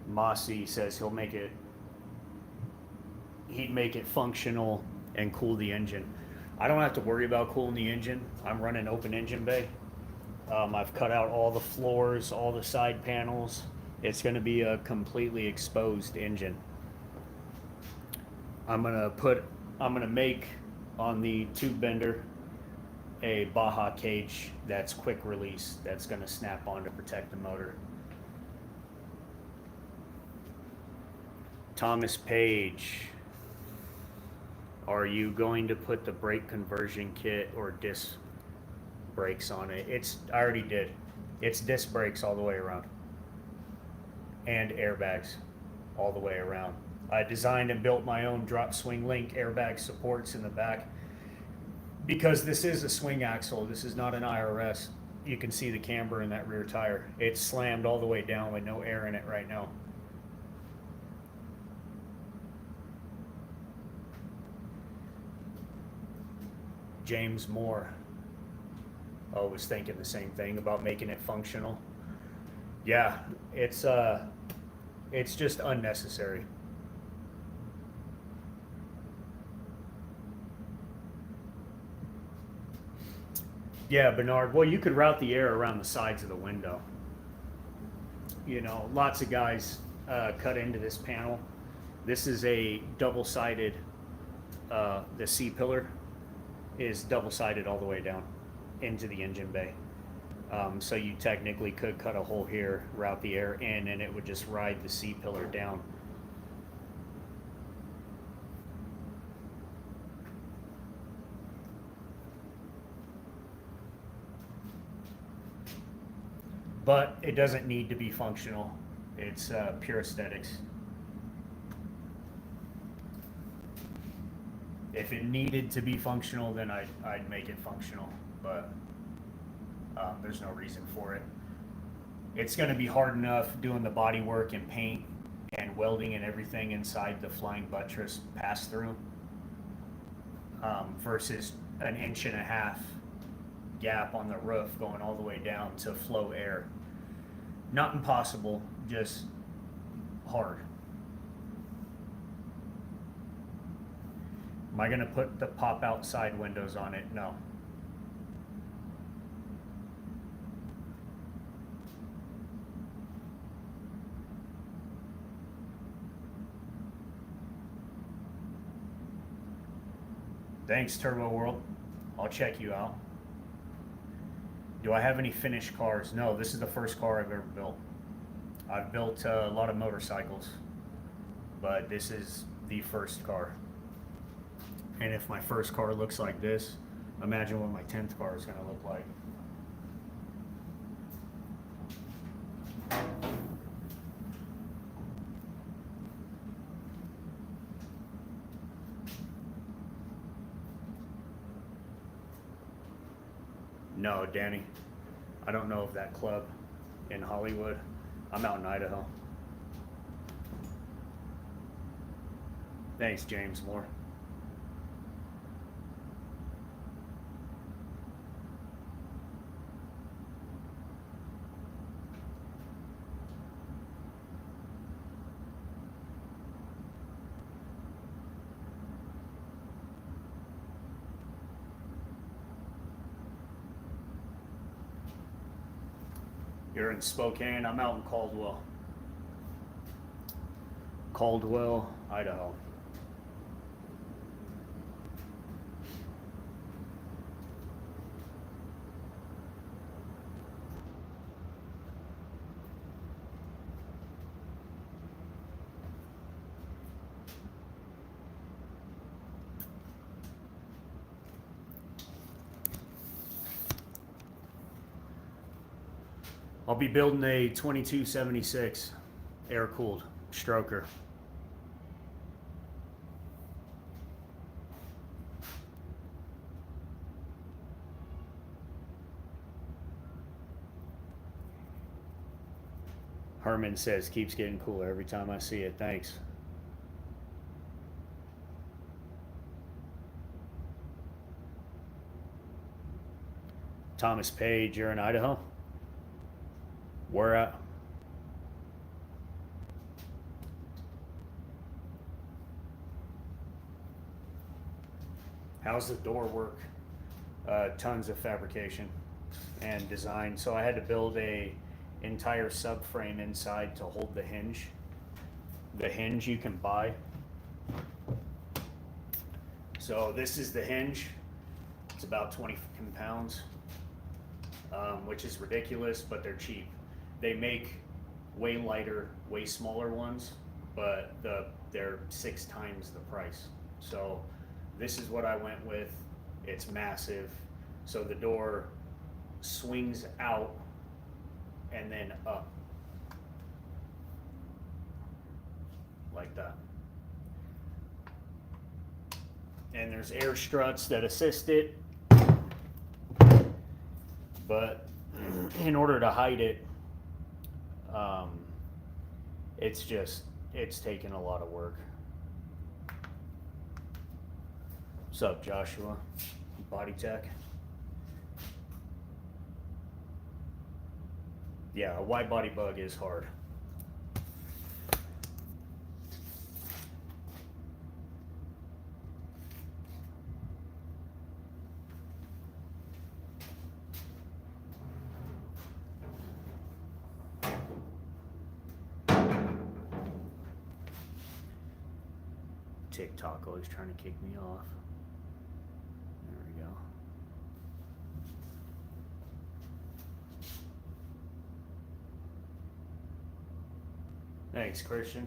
Mossy says he'd make it functional and cool the engine. I don't have to worry about cooling the engine. I'm running open engine bay. I've cut out all the floors, all the side panels. It's going to be a completely exposed engine. I'm gonna make on the tube bender a Baja cage that's quick release, that's going to snap on to protect the motor. Thomas Page, are you going to put the brake conversion kit or disc brakes on it? I already did. It's disc brakes all the way around. And airbags all the way around. I designed and built my own drop swing link airbag supports in the back. Because this is a swing axle, this is not an IRS. You can see the camber in that rear tire. It's slammed all the way down with no air in it right now. James Moore. Oh, was thinking the same thing about making it functional. Yeah, it's just unnecessary. Yeah, Bernard. Well, you could route the air around the sides of the window. You know, lots of guys cut into this panel. This is a double-sided, the C-pillar is double-sided all the way down into the engine bay. So you technically could cut a hole here, route the air in, and it would just ride the C-pillar down. But it doesn't need to be functional. It's pure aesthetics. If it needed to be functional, then I'd make it functional, but there's no reason for it. It's going to be hard enough doing the body work and paint and welding and everything inside the flying buttress pass-through versus an 1.5 inch gap on the roof going all the way down to flow air. Not impossible, just hard. Am I going to put the pop-out side windows on it? No. Thanks, Turbo World. I'll check you out. Do I have any finished cars? No, this is the first car I've ever built. I've built a lot of motorcycles, but this is the first car. And if my first car looks like this, imagine what my 10th car is going to look like. No, Danny, I don't know of that club in Hollywood. I'm out in Idaho. Thanks, James Moore. You're in Spokane. I'm out in Caldwell. Caldwell, Idaho. I'll be building a 2276 air-cooled stroker. Herman says keeps getting cooler every time I see it. Thanks. Thomas Page, you're in Idaho? Where at? How's the door work? Tons of fabrication and design. So I had to build a entire subframe inside to hold the hinge. The hinge you can buy. So this is the hinge. It's about 20 pounds, which is ridiculous, but they're cheap. They make way lighter, way smaller ones, but they're 6 times the price. So this is what I went with. It's massive. So the door swings out and then up. Like that. And there's air struts that assist it. But in order to hide it, it's taken a lot of work. What's up, Joshua? Body Tech. Yeah, a wide body bug is hard. TikTok always trying to kick me off. There we go. Thanks, Christian.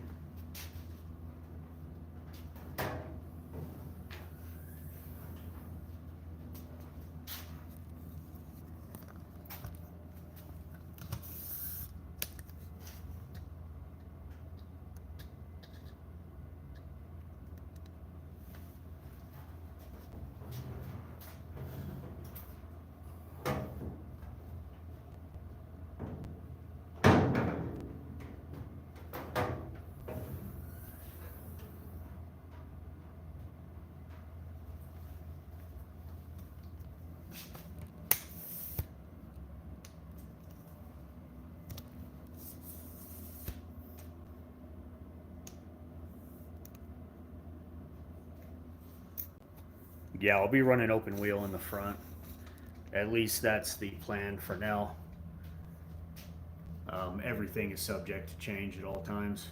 Yeah, I'll be running open wheel in the front. At least that's the plan for now. Everything is subject to change at all times.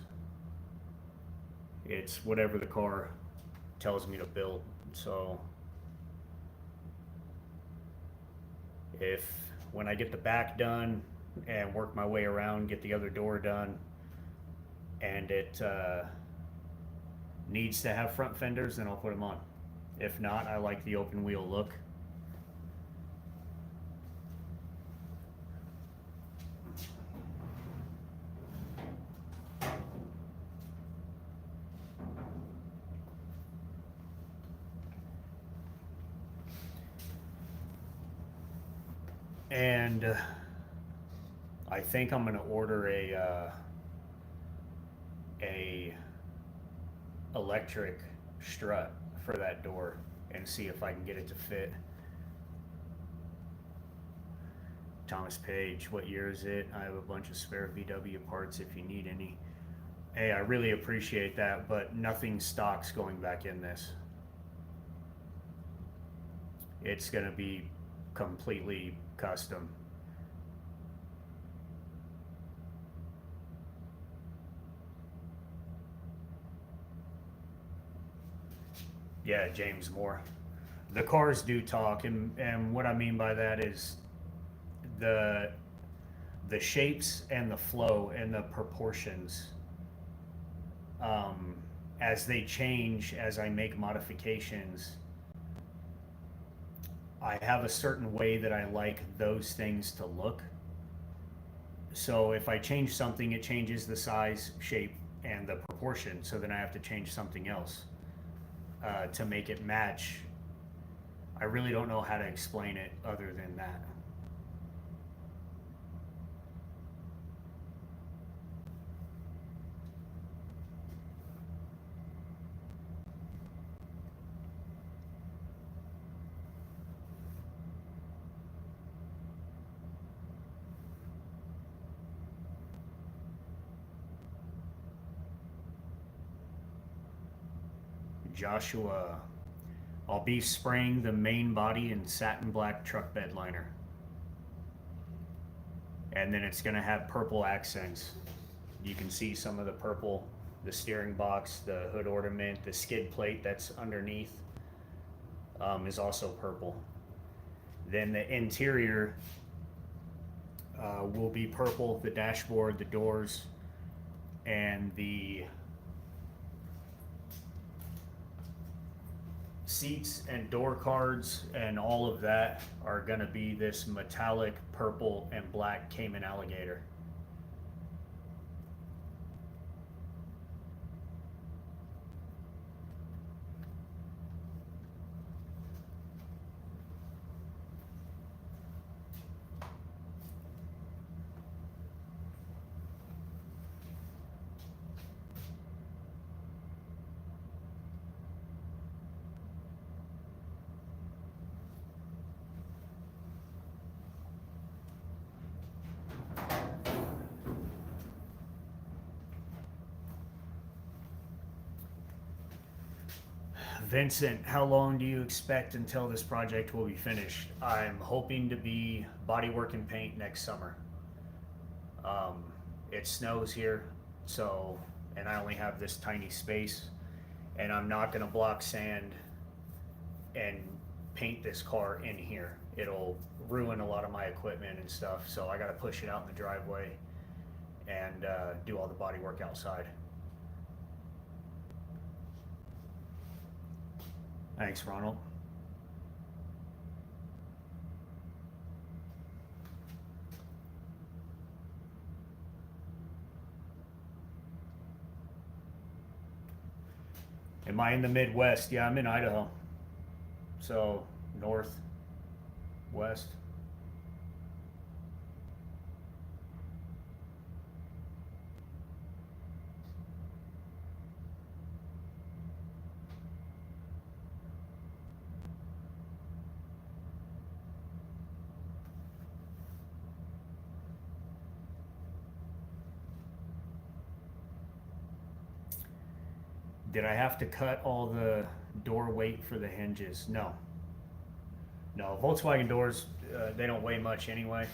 It's whatever the car tells me to build. So if when I get the back done and work my way around, get the other door done, and it needs to have front fenders, then I'll put them on. If not, I like the open wheel look. And I think I'm gonna order a electric strut for that door and see if I can get it to fit. Thomas Page, what year is it? I have a bunch of spare VW parts if you need any. Hey, I really appreciate that, but nothing stock's going back in this. It's gonna be completely custom. Yeah, James Moore. The cars do talk, and what I mean by that is the shapes and the flow and the proportions, as they change, as I make modifications, I have a certain way that I like those things to look. So if I change something, it changes the size, shape, and the proportion, so then I have to change something else to make it match. I really don't know how to explain it other than that. Joshua. I'll be spraying the main body in satin black truck bed liner. And then it's gonna have purple accents. You can see some of the purple, the steering box, the hood ornament, the skid plate that's underneath is also purple. Then the interior will be purple, the dashboard, the doors, and the seats and door cards and all of that are going to be this metallic purple and black Cayman alligator. Vincent, how long do you expect until this project will be finished? I'm hoping to be bodywork and paint next summer. It snows here, so, and I only have this tiny space, and I'm not gonna block sand and paint this car in here. It'll ruin a lot of my equipment and stuff, so I gotta push it out in the driveway and do all the body work outside. Thanks, Ronald. Am I in the Midwest? Yeah, I'm in Idaho. So, north, west. Did I have to cut all the door weight for the hinges? No. No, Volkswagen doors, they don't weigh much anyway.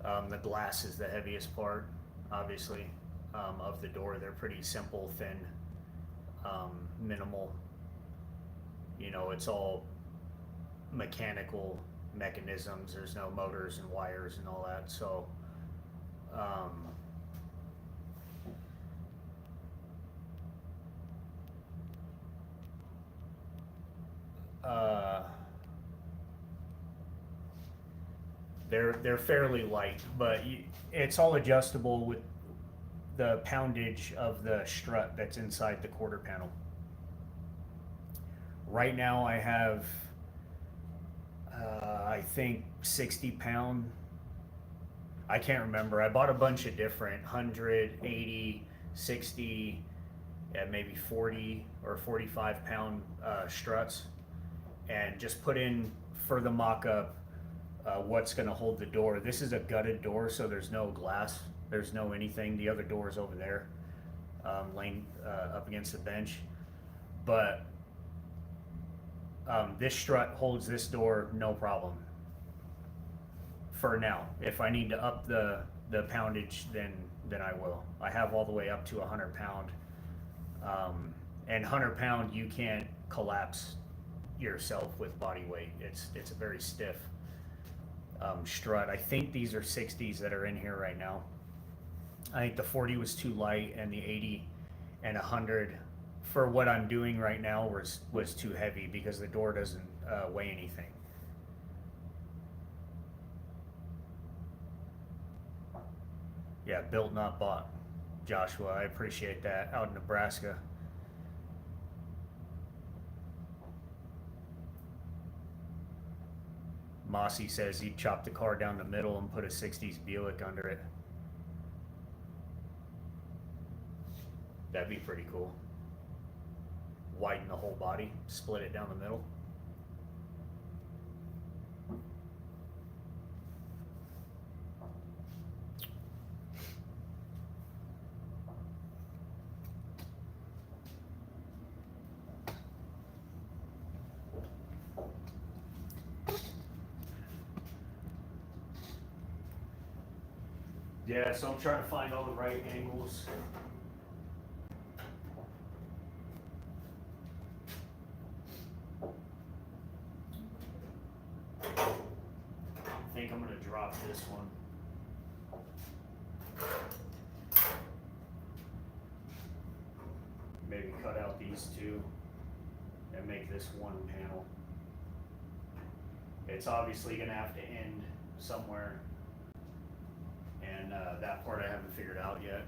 The glass is the heaviest part, obviously, of the door. They're pretty simple, thin, minimal. You know, it's all mechanical mechanisms. There's no motors and wires and all that. So, they're fairly light, but it's all adjustable with the poundage of the strut that's inside the quarter panel. Right now I have I think 60 pound, I can't remember. I bought a bunch of different 100, 80, 60, maybe 40 or 45 pound struts, and just put in for the mock-up what's going to hold the door. This is a gutted door, so there's no glass, there's no anything. The other door is over there, laying up against the bench. But this strut holds this door no problem for now. If I need to up the poundage, then I will. I have all the way up to 100 pound. And 100 pound you can't collapse yourself with body weight. It's a very stiff strut. I think these are 60s that are in here right now. I think the 40 was too light, and the 80 and 100 for what I'm doing right now was too heavy because the door doesn't weigh anything. Yeah, built not bought, Joshua. I appreciate that. Out in Nebraska. Mossy says he'd chop the car down the middle and put a 60s Buick under it. That'd be pretty cool. Widen the whole body, split it down the middle. Yeah, so I'm trying to find all the right angles. I think I'm gonna drop this one. Maybe cut out these two and make this one panel. It's obviously gonna have to end somewhere, and that part I haven't figured out yet.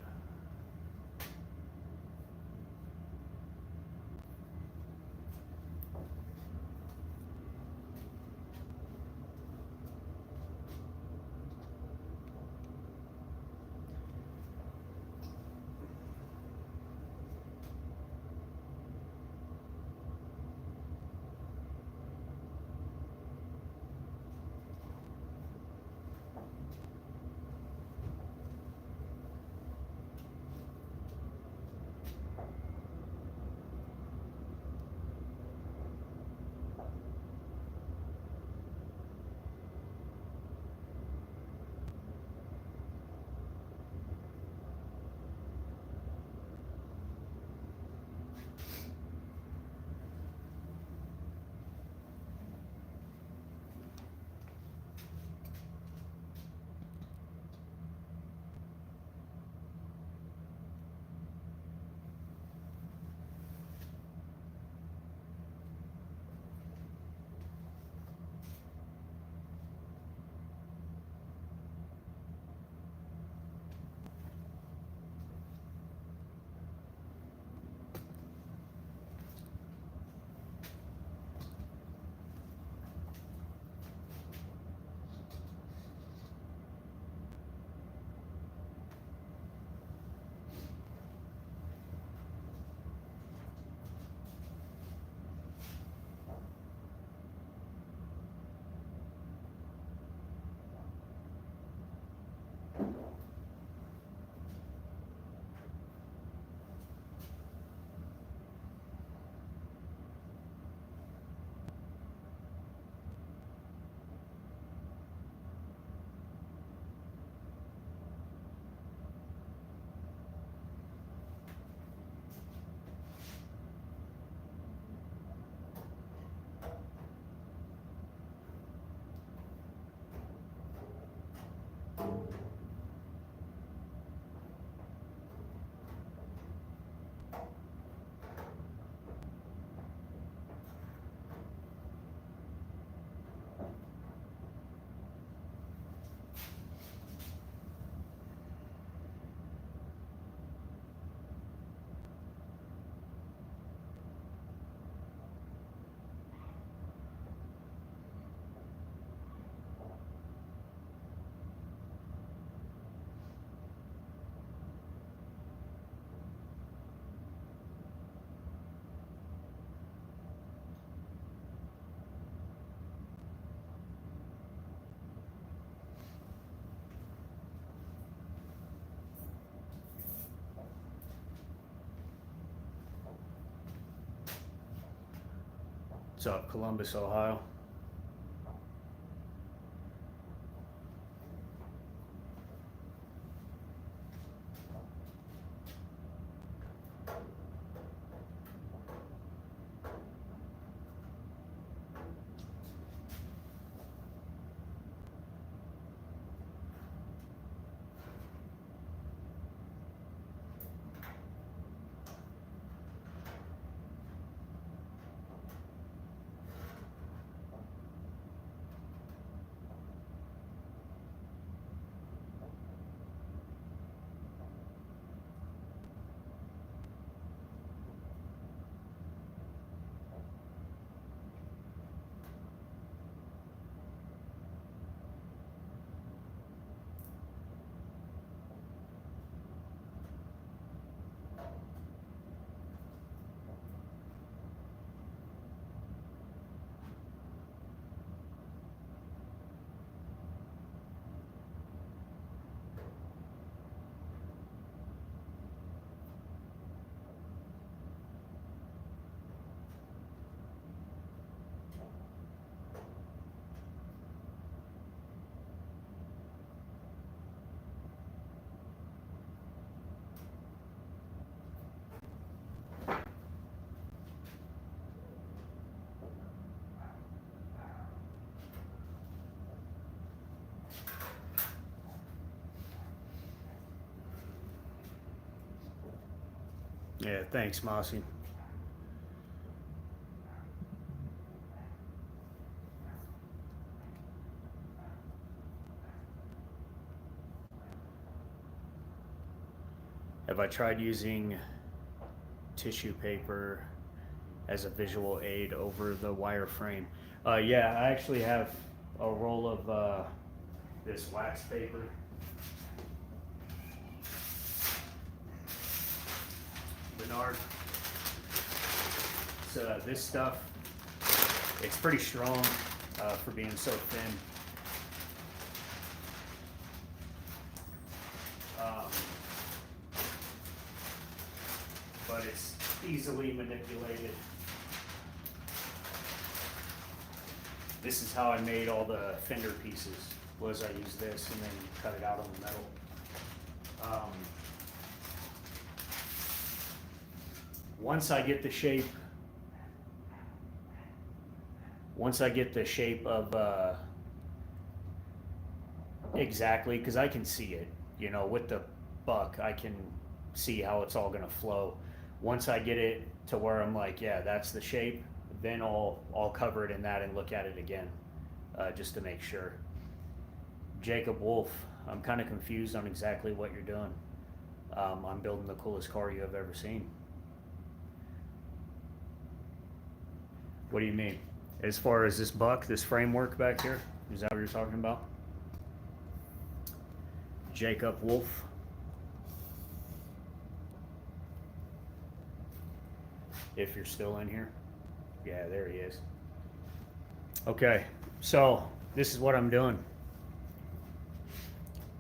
What's up, Columbus, Ohio? Yeah, thanks, Mossy. Have I tried using tissue paper as a visual aid over the wireframe? Yeah, I actually have a roll of this wax paper. Bernard. So this stuff, it's pretty strong for being so thin. But it's easily manipulated. This is how I made all the fender pieces, was I used this and then cut it out on the metal. Once I get the shape of exactly, because I can see it, you know, with the buck, I can see how it's all gonna flow. Once I get it to where I'm like, yeah, that's the shape, then I'll cover it in that and look at it again, just to make sure. Jacob Wolf, I'm kind of confused on exactly what you're doing. I'm building the coolest car you have ever seen. What do you mean? As far as this buck, this framework back here, is that what you're talking about? Jacob Wolf. If you're still in here. Yeah, there he is. Okay, so this is what I'm doing.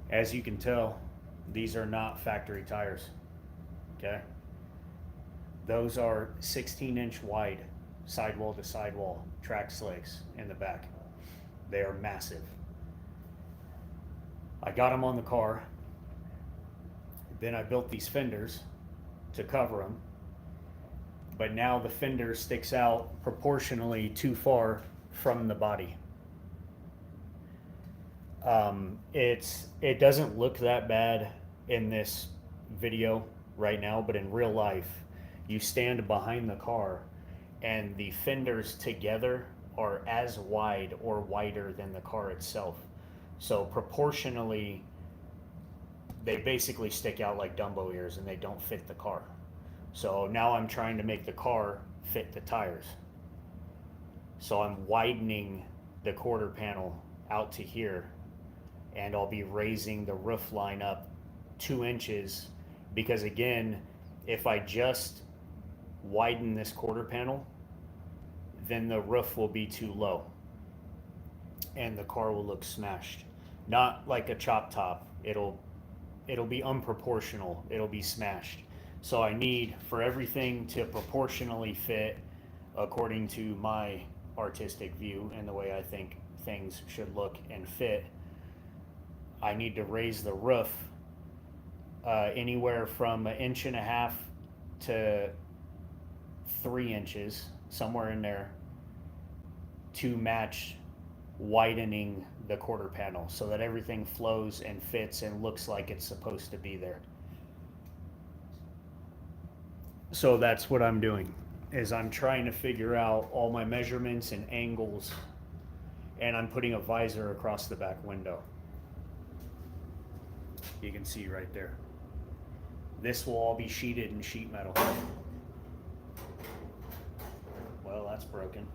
As you can tell, these are not factory tires. Okay? Those are 16-inch wide sidewall to sidewall track slicks in the back. They are massive. I got them on the car. Then I built these fenders to cover them. But now the fender sticks out proportionally too far from the body. It doesn't look that bad in this video right now, but in real life, you stand behind the car and the fenders together are as wide or wider than the car itself. So proportionally, they basically stick out like Dumbo ears and they don't fit the car. So now I'm trying to make the car fit the tires. So I'm widening the quarter panel out to here, and I'll be raising the roof line up 2 inches, because again, if I just widen this quarter panel, then the roof will be too low and the car will look smashed. Not like a chop top. It'll be unproportional. It'll be smashed. So I need for everything to proportionally fit according to my artistic view and the way I think things should look and fit. I need to raise the roof anywhere from 1.5 inches to 3 inches, somewhere in there, to match widening the quarter panel so that everything flows and fits and looks like it's supposed to be there. So that's what I'm doing, is I'm trying to figure out all my measurements and angles, and I'm putting a visor across the back window. You can see right there. This will all be sheeted in sheet metal. Well, that's broken.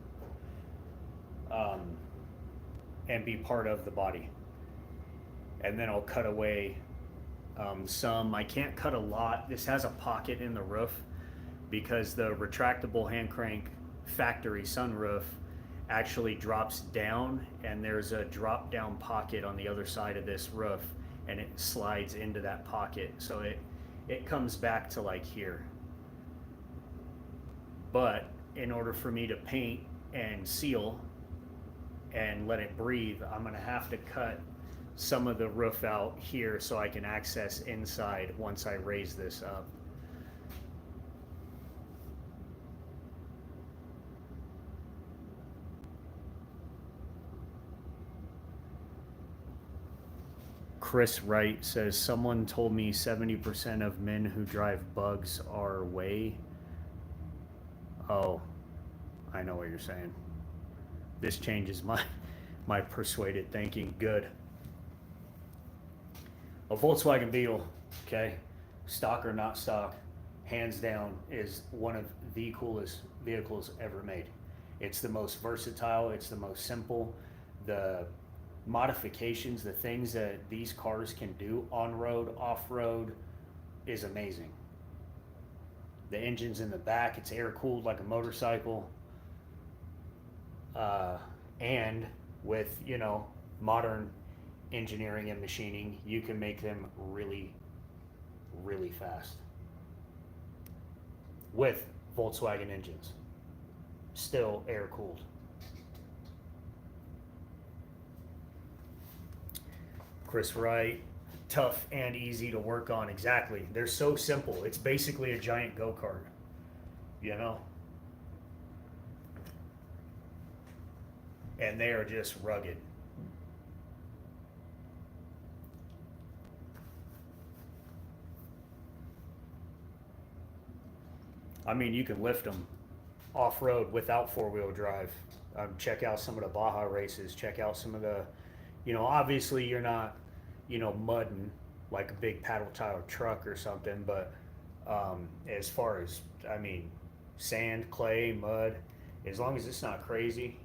And be part of the body. And then I'll cut away some. I can't cut a lot. This has a pocket in the roof because the retractable hand crank factory sunroof actually drops down, and there's a drop down pocket on the other side of this roof, and it slides into that pocket. So it comes back to like here. But in order for me to paint and seal and let it breathe, I'm gonna have to cut some of the roof out here so I can access inside once I raise this up. Chris Wright says, someone told me 70% of men who drive bugs are way. Oh, I know what you're saying. This changes my persuaded thinking. Good. A Volkswagen Beetle, okay, stock or not stock, hands down is one of the coolest vehicles ever made. It's the most versatile, it's the most simple. The modifications, the things that these cars can do on road, off road, is amazing. The engine's in the back, it's air cooled like a motorcycle. And with, you know, modern engineering and machining, you can make them really, really fast with Volkswagen engines, still air cooled. Chris Wright, tough and easy to work on. Exactly. They're so simple. It's basically a giant go-kart, you know? And they are just rugged. I mean, you can lift them off-road without four-wheel drive. Check out some of the Baja races. Check out some of the, you know, obviously you're not, you know, mudding like a big paddle tire truck or something, but as far as, I mean, sand, clay, mud, as long as it's not crazy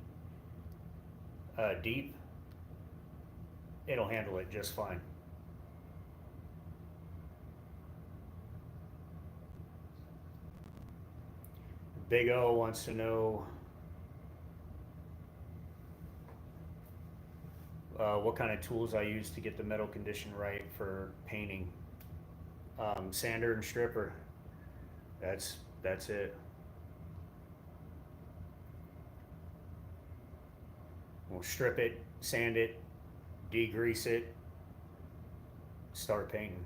deep, it'll handle it just fine. Big O wants to know what kind of tools I use to get the metal condition right for painting. Sander and stripper. That's it. We'll strip it, sand it, degrease it, start painting.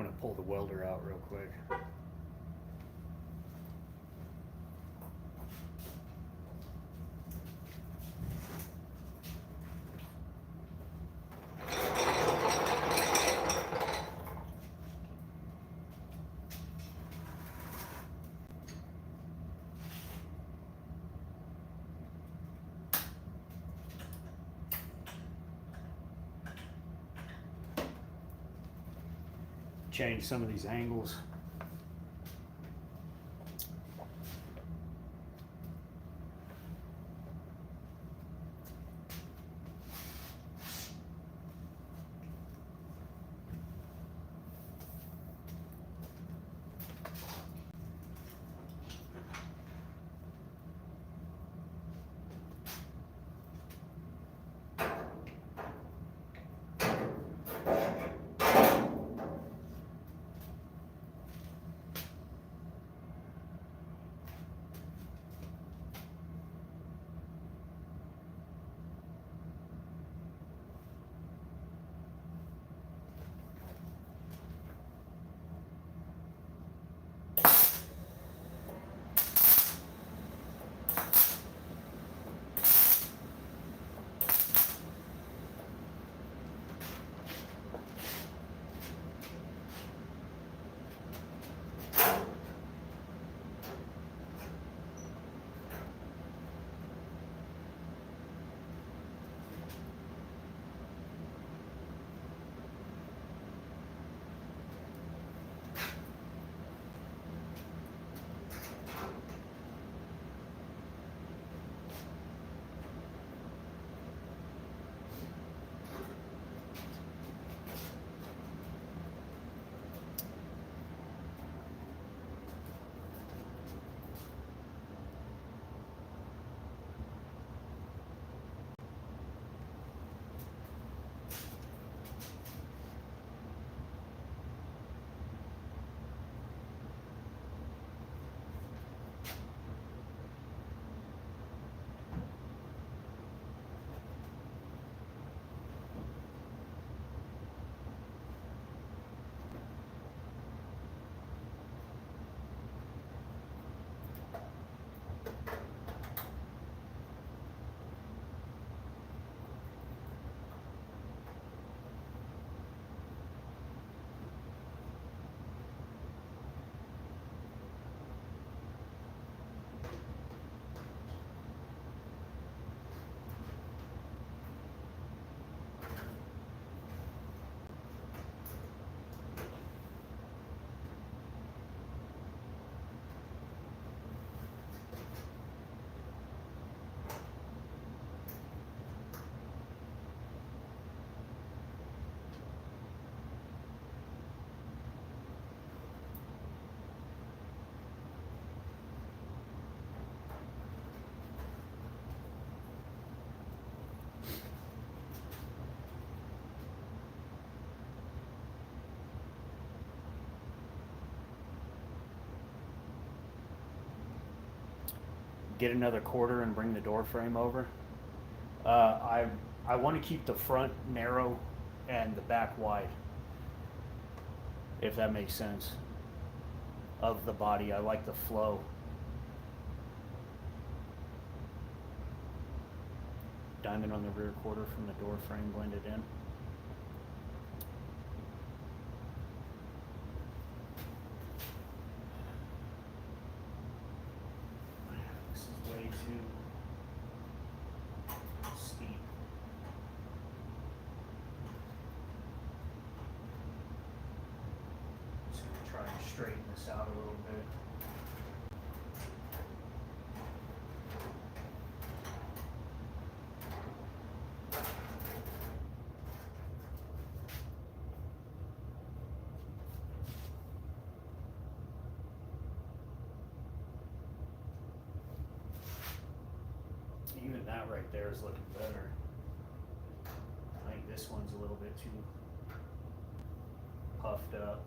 going to pull the welder out real quick. Change some of these angles. Get another quarter and bring the door frame over. I want to keep the front narrow and the back wide, if that makes sense, of the body. I like the flow. Diamond on the rear quarter from the door frame blended in. This is way too steep. Just gonna try and straighten this out a little bit. Even that right there is looking better. I think this one's a little bit too puffed up.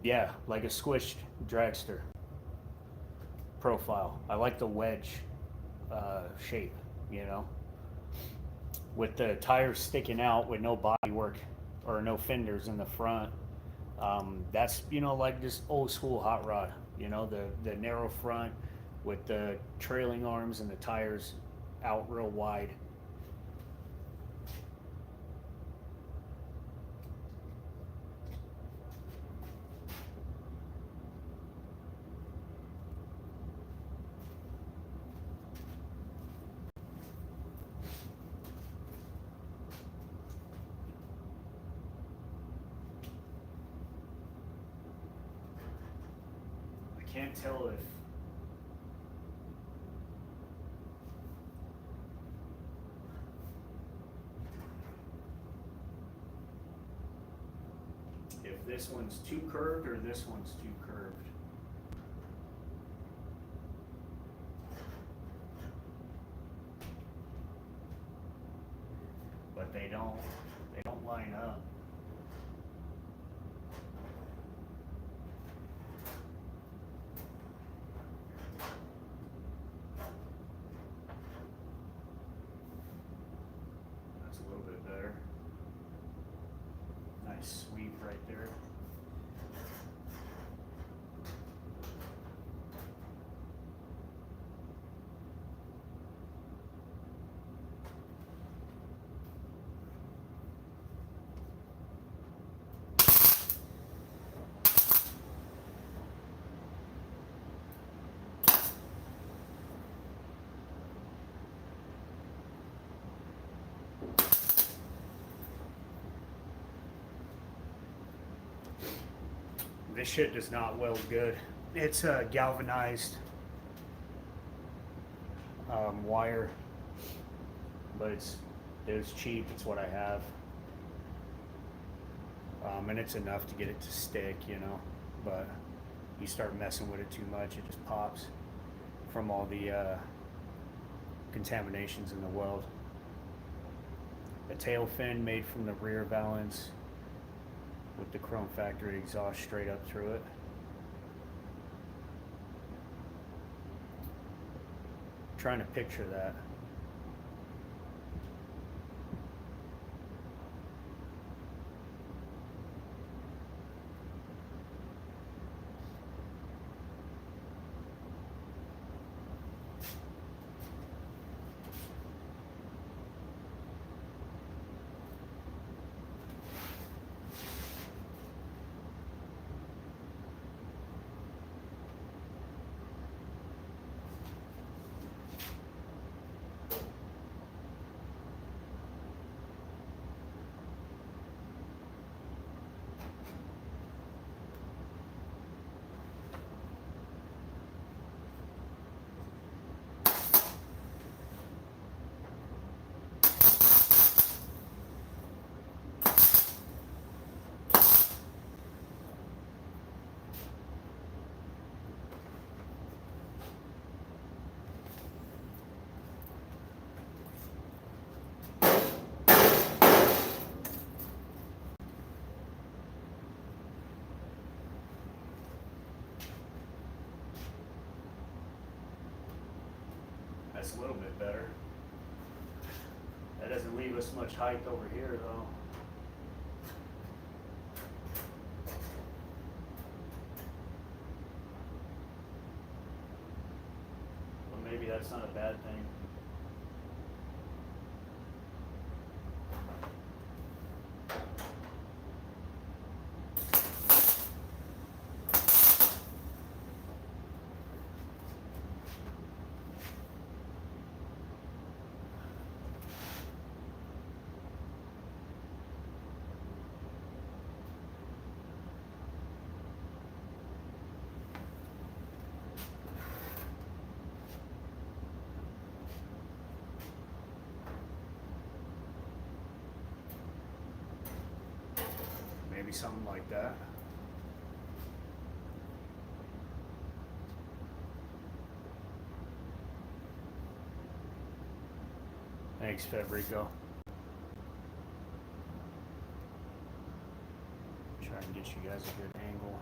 Yeah, like a squished dragster profile. I like the wedge shape, you know, with the tires sticking out with no bodywork or no fenders in the front. That's, you know, like this old school hot rod, you know, the narrow front with the trailing arms and the tires out real wide. I can't tell if this one's too curved or this one's too curved. But they don't line up. That's a little bit better. Nice sweep right there. This shit does not weld good. It's a galvanized wire, but it's cheap. It's what I have, and it's enough to get it to stick, you know. But you start messing with it too much, it just pops from all the contaminations in the weld. A tail fin made from the rear valance with the chrome factory exhaust straight up through it. Trying to picture that. That's a little bit better. That doesn't leave us much height over here though. But maybe that's not a bad thing. Maybe something like that. Thanks, Fabrico. Try and get you guys a good angle.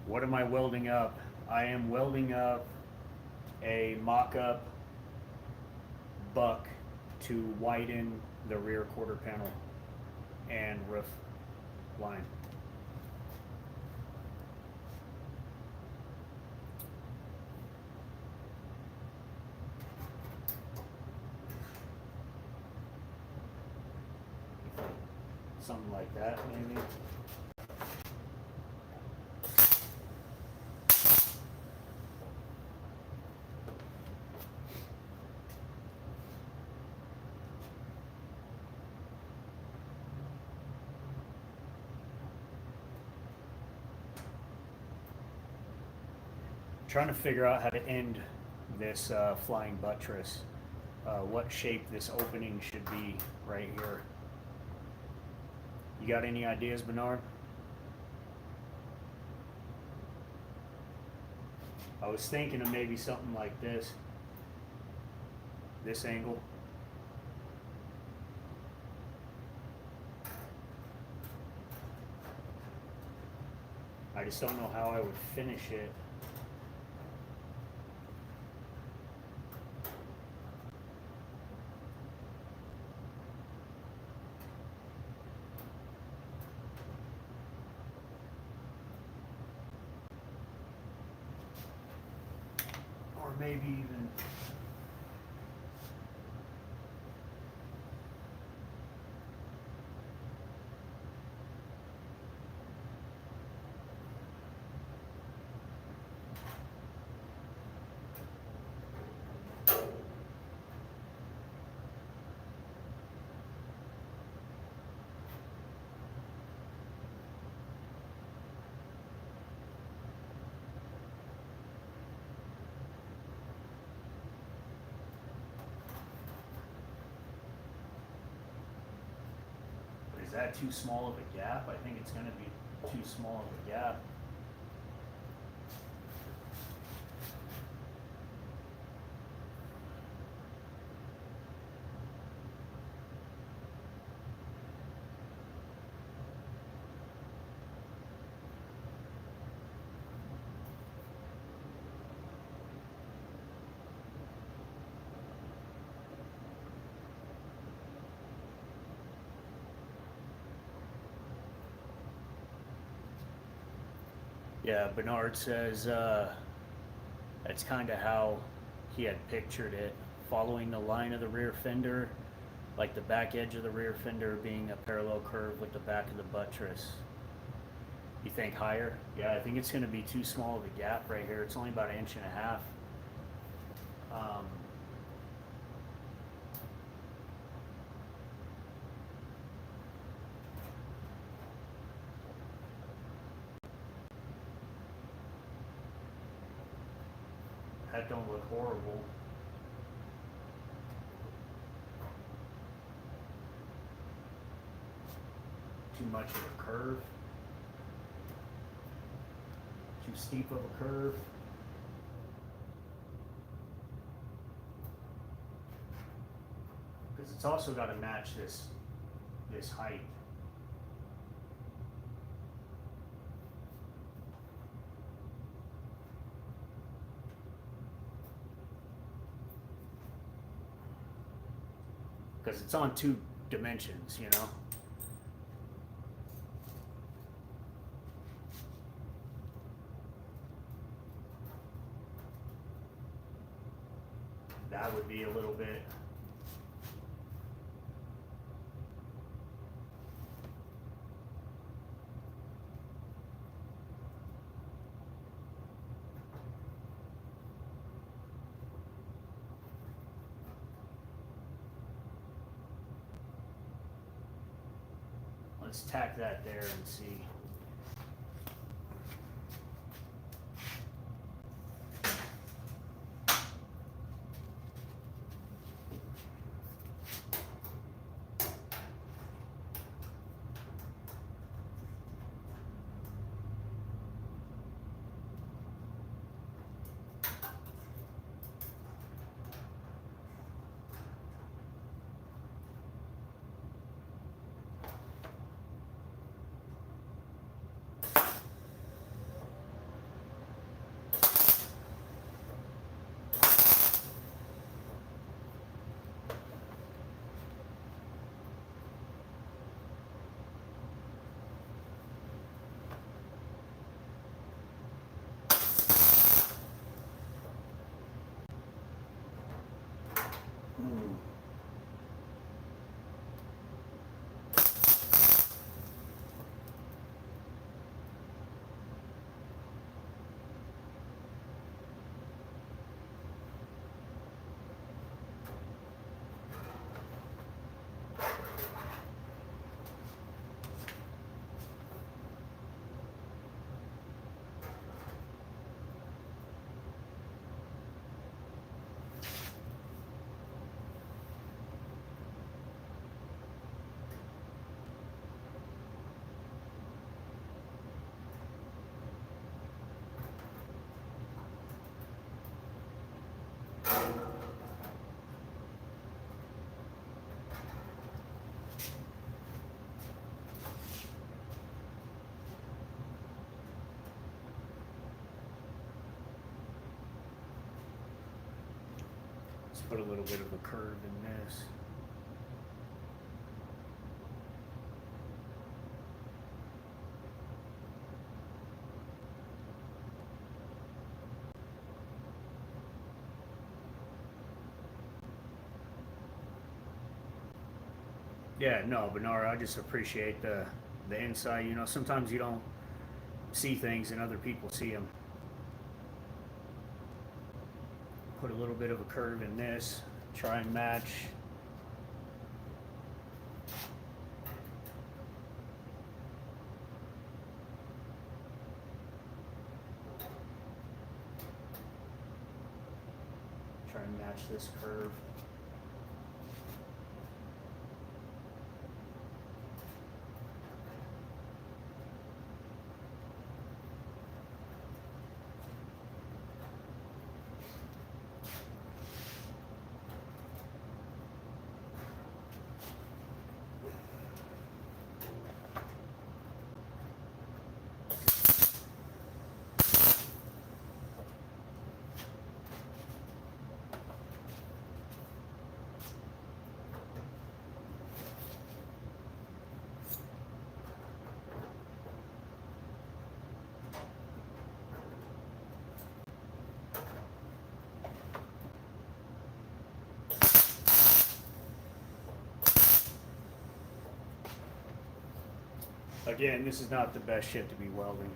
What am I welding up? I am welding up a mock-up buck to widen the rear quarter panel and roof line. Something like that, maybe. Trying to figure out how to end this flying buttress. What shape this opening should be right here. You got any ideas, Bernard? I was thinking of maybe something like this angle. I just don't know how I would finish it. Or maybe even is that too small of a gap? I think it's going to be too small of a gap. Yeah, Bernard says that's kind of how he had pictured it, following the line of the rear fender, like the back edge of the rear fender being a parallel curve with the back of the buttress. You think higher? Yeah, I think it's going to be too small of a gap right here. It's only about 1.5 inches. That don't look horrible. Too much of a curve. Too steep of a curve. Because it's also got to match this height. Because it's on 2 dimensions, you know. That would be a little bit. Let's tack that there and see. Let's put a little bit of a curve in this. Yeah, no, Bernard, I just appreciate the insight. You know, sometimes you don't see things and other people see them. Put a little bit of a curve in this. Try and match. Try and match this curve. Again, this is not the best shit to be welding.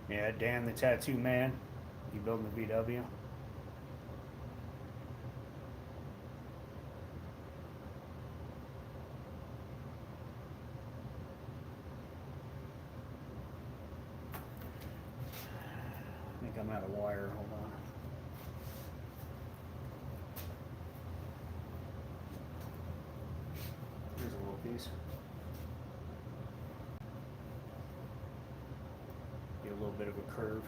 Yeah, Dan the Tattoo Man. You building the VW? I think I'm out of wire. Hold on. Here's a little piece. Get a little bit of a curve.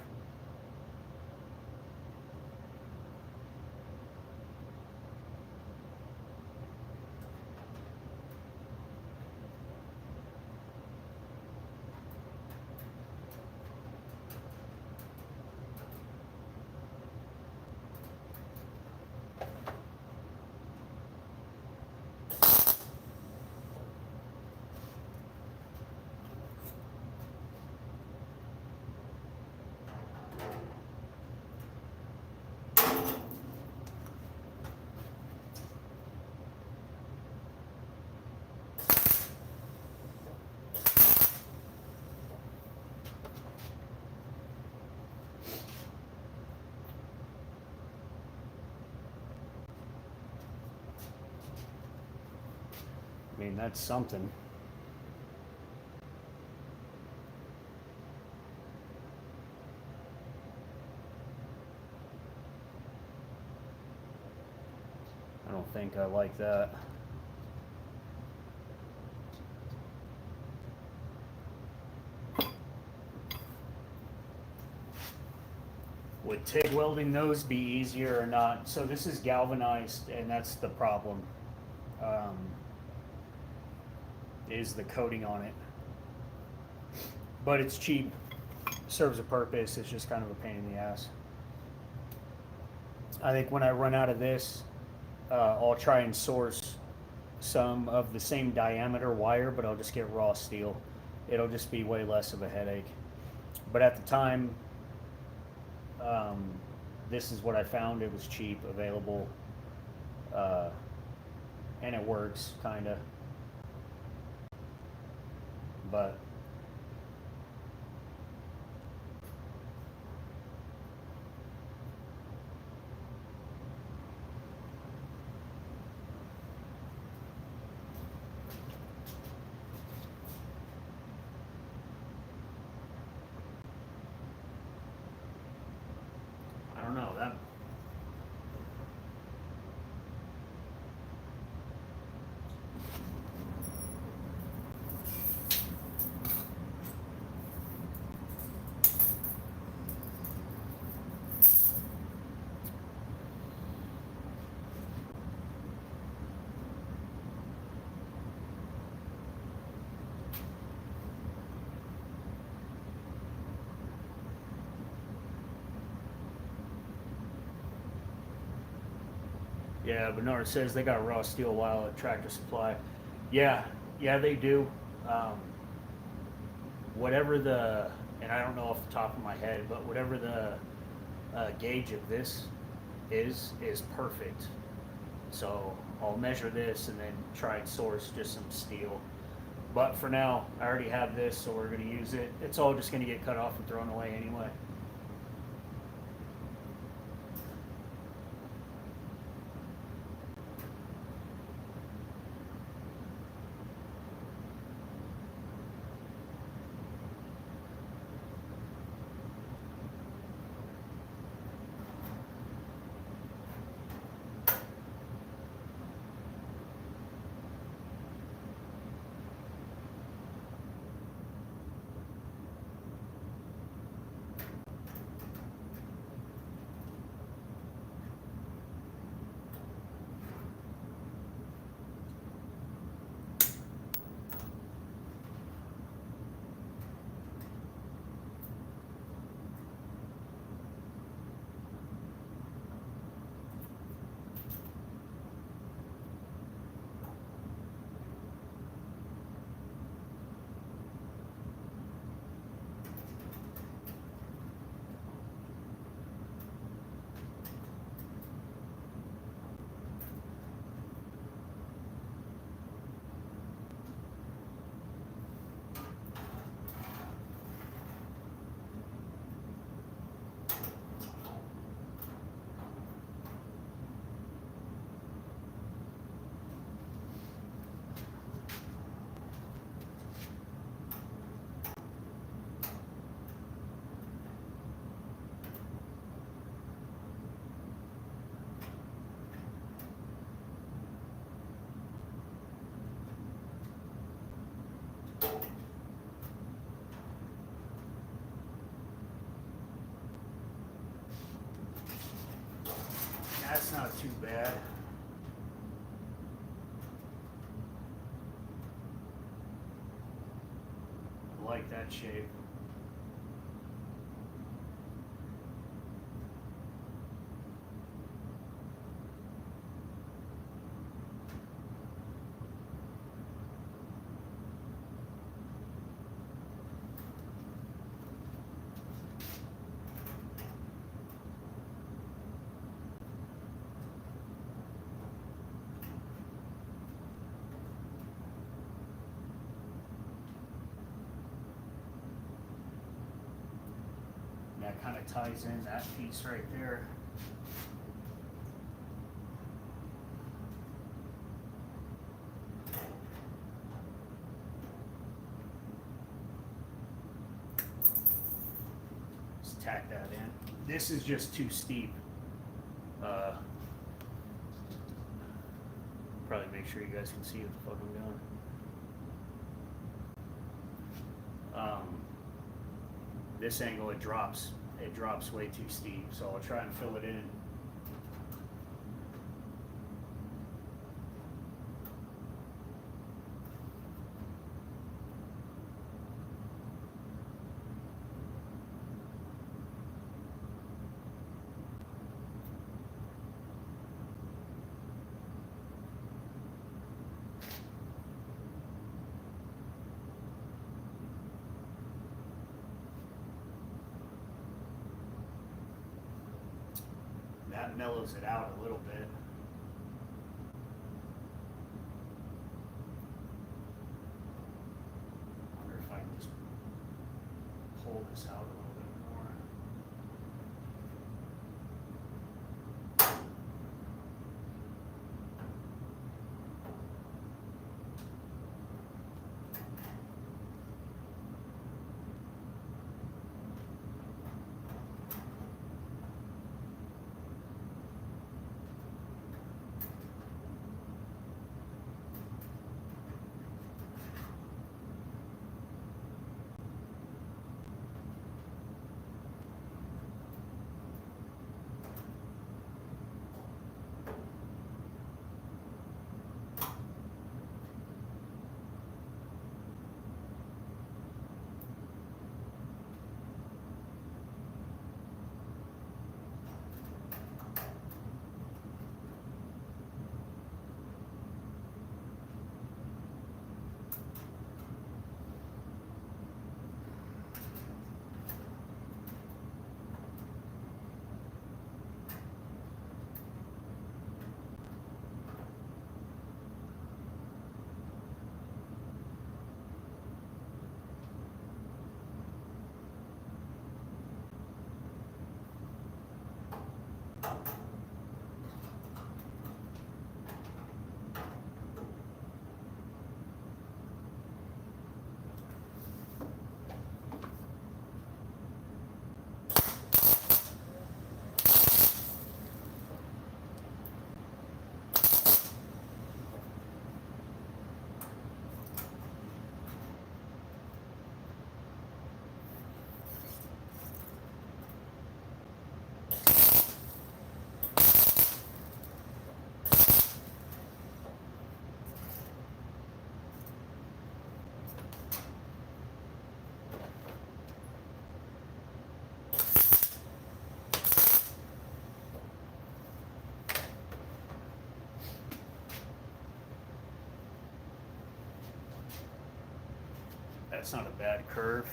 I mean, that's something. I don't think I like that. would TIG welding those be easier or not? So this is galvanized, and that's the problem, is the coating on it. But it's cheap, serves a purpose, it's just kind of a pain in the ass. I think when I run out of this, I'll try and source some of the same diameter wire, but I'll just get raw steel. It'll just be way less of a headache. But at the time, this is what I found. It was cheap, available, and it works, kinda. But I don't know that. Yeah, Bernard says they got raw steel while at Tractor Supply. Yeah, they do. Whatever the, and I don't know off the top of my head, but whatever the gauge of this is perfect. So I'll measure this and then try and source just some steel. But for now, I already have this, so we're going to use it. It's all just going to get cut off and thrown away anyway. That's not too bad. I like that shape. That kind of ties in that piece right there. Just tack that in. This is just too steep. Probably make sure you guys can see what the fuck I'm doing. This angle, it drops it drops way too steep, so I'll try and fill it in. That mellows it out a little bit. I wonder if I can just pull this out a little bit more. That's not a bad curve.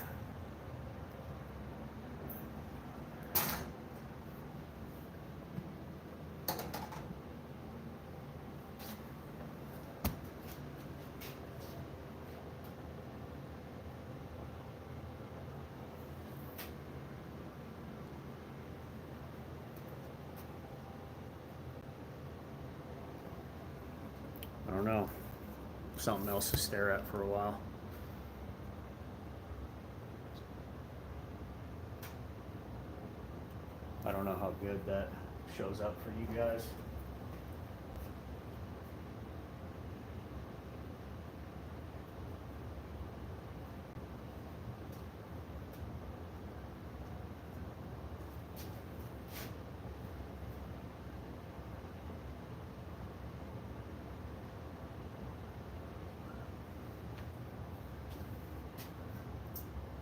I don't know. Something else to stare at for a while. I don't know how good that shows up for you guys.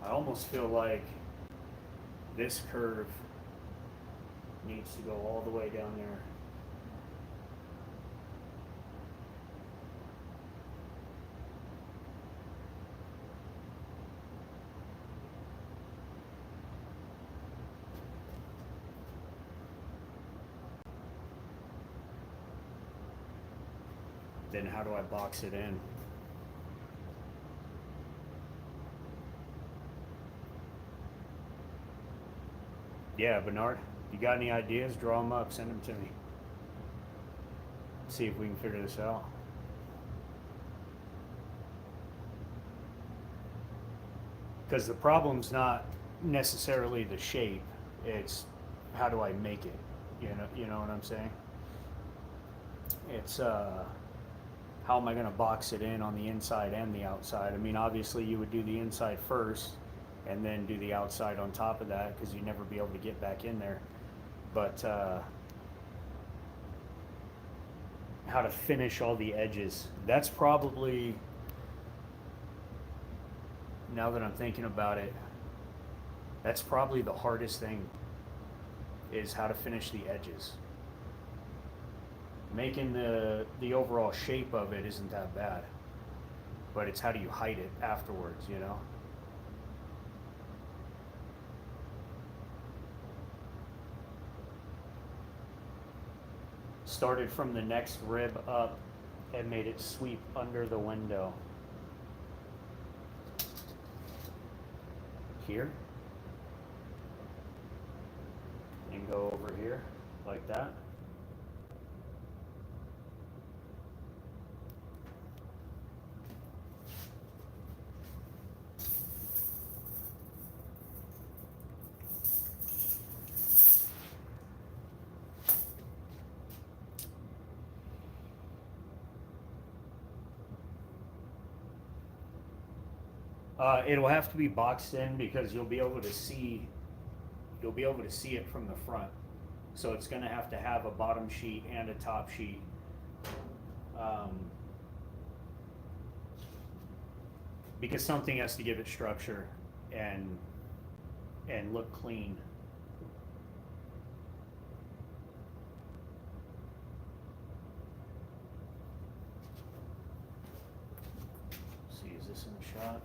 I almost feel like this curve needs to go all the way down there. Then how do I box it in? Yeah, Bernard, you got any ideas? Draw them up, send them to me. See if we can figure this out. Because the problem's not necessarily the shape, it's how do I make it? You know what I'm saying? It's how am I going to box it in on the inside and the outside? I mean, obviously you would do the inside first, and then do the outside on top of that, because you'd never be able to get back in there. But how to finish all the edges, that's probably, now that I'm thinking about it, that's probably the hardest thing, is how to finish the edges. Making the overall shape of it isn't that bad, but it's how do you hide it afterwards, you know? Started from the next rib up and made it sweep under the window. Here. And go over here like that. It'll have to be boxed in because you'll be able to see it from the front. So it's going to have a bottom sheet and a top sheet. Because something has to give it structure and look clean. Let's see, is this in the shot?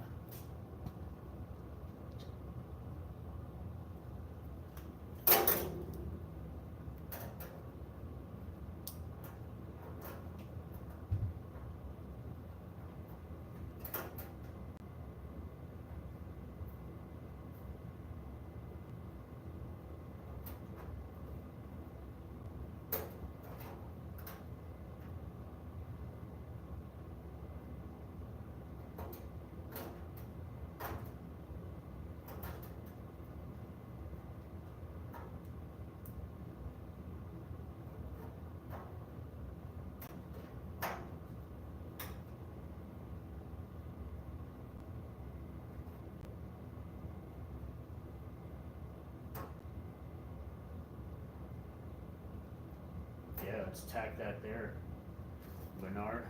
Yeah, let's tack that there, Bernard.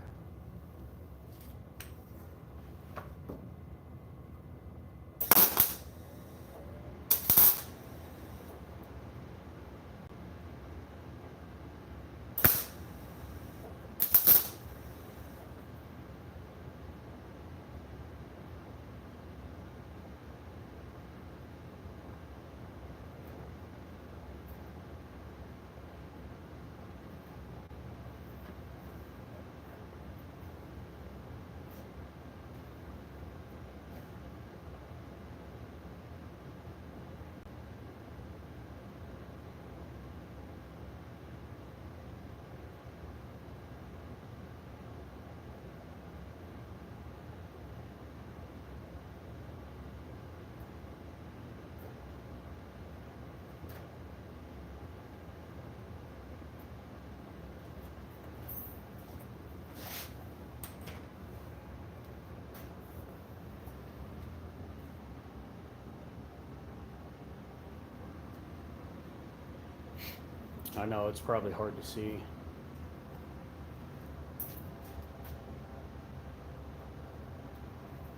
I know it's probably hard to see.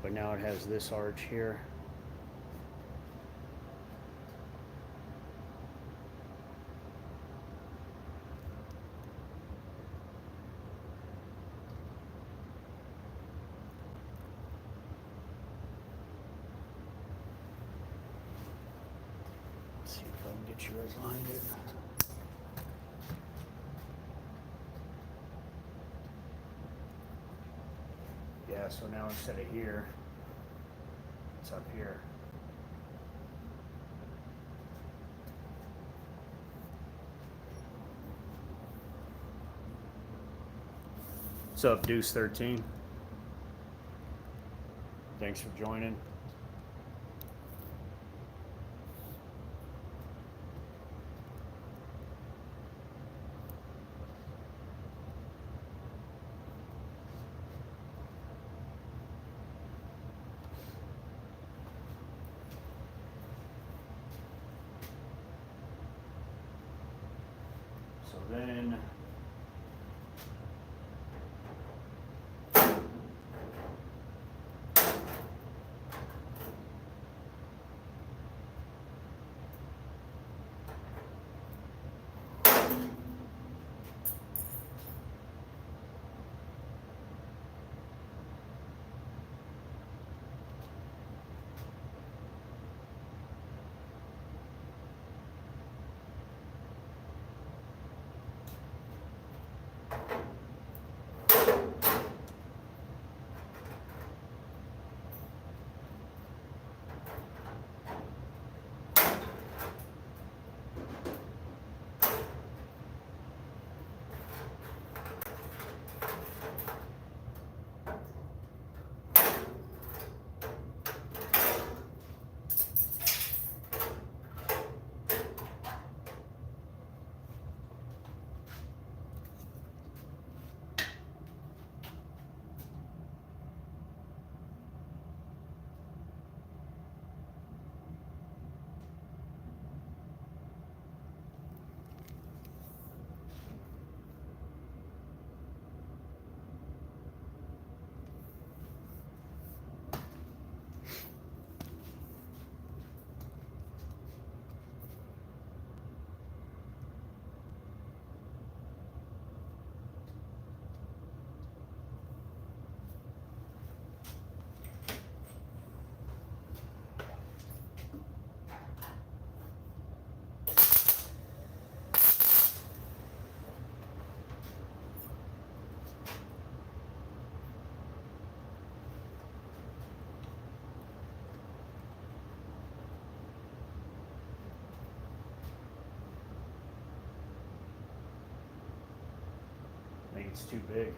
But now it has this arch here. Let's see if I can get you aligned it. Yeah, so now instead of here, it's up here. What's up, Deuce 13? Thanks for joining. then I think it's too big.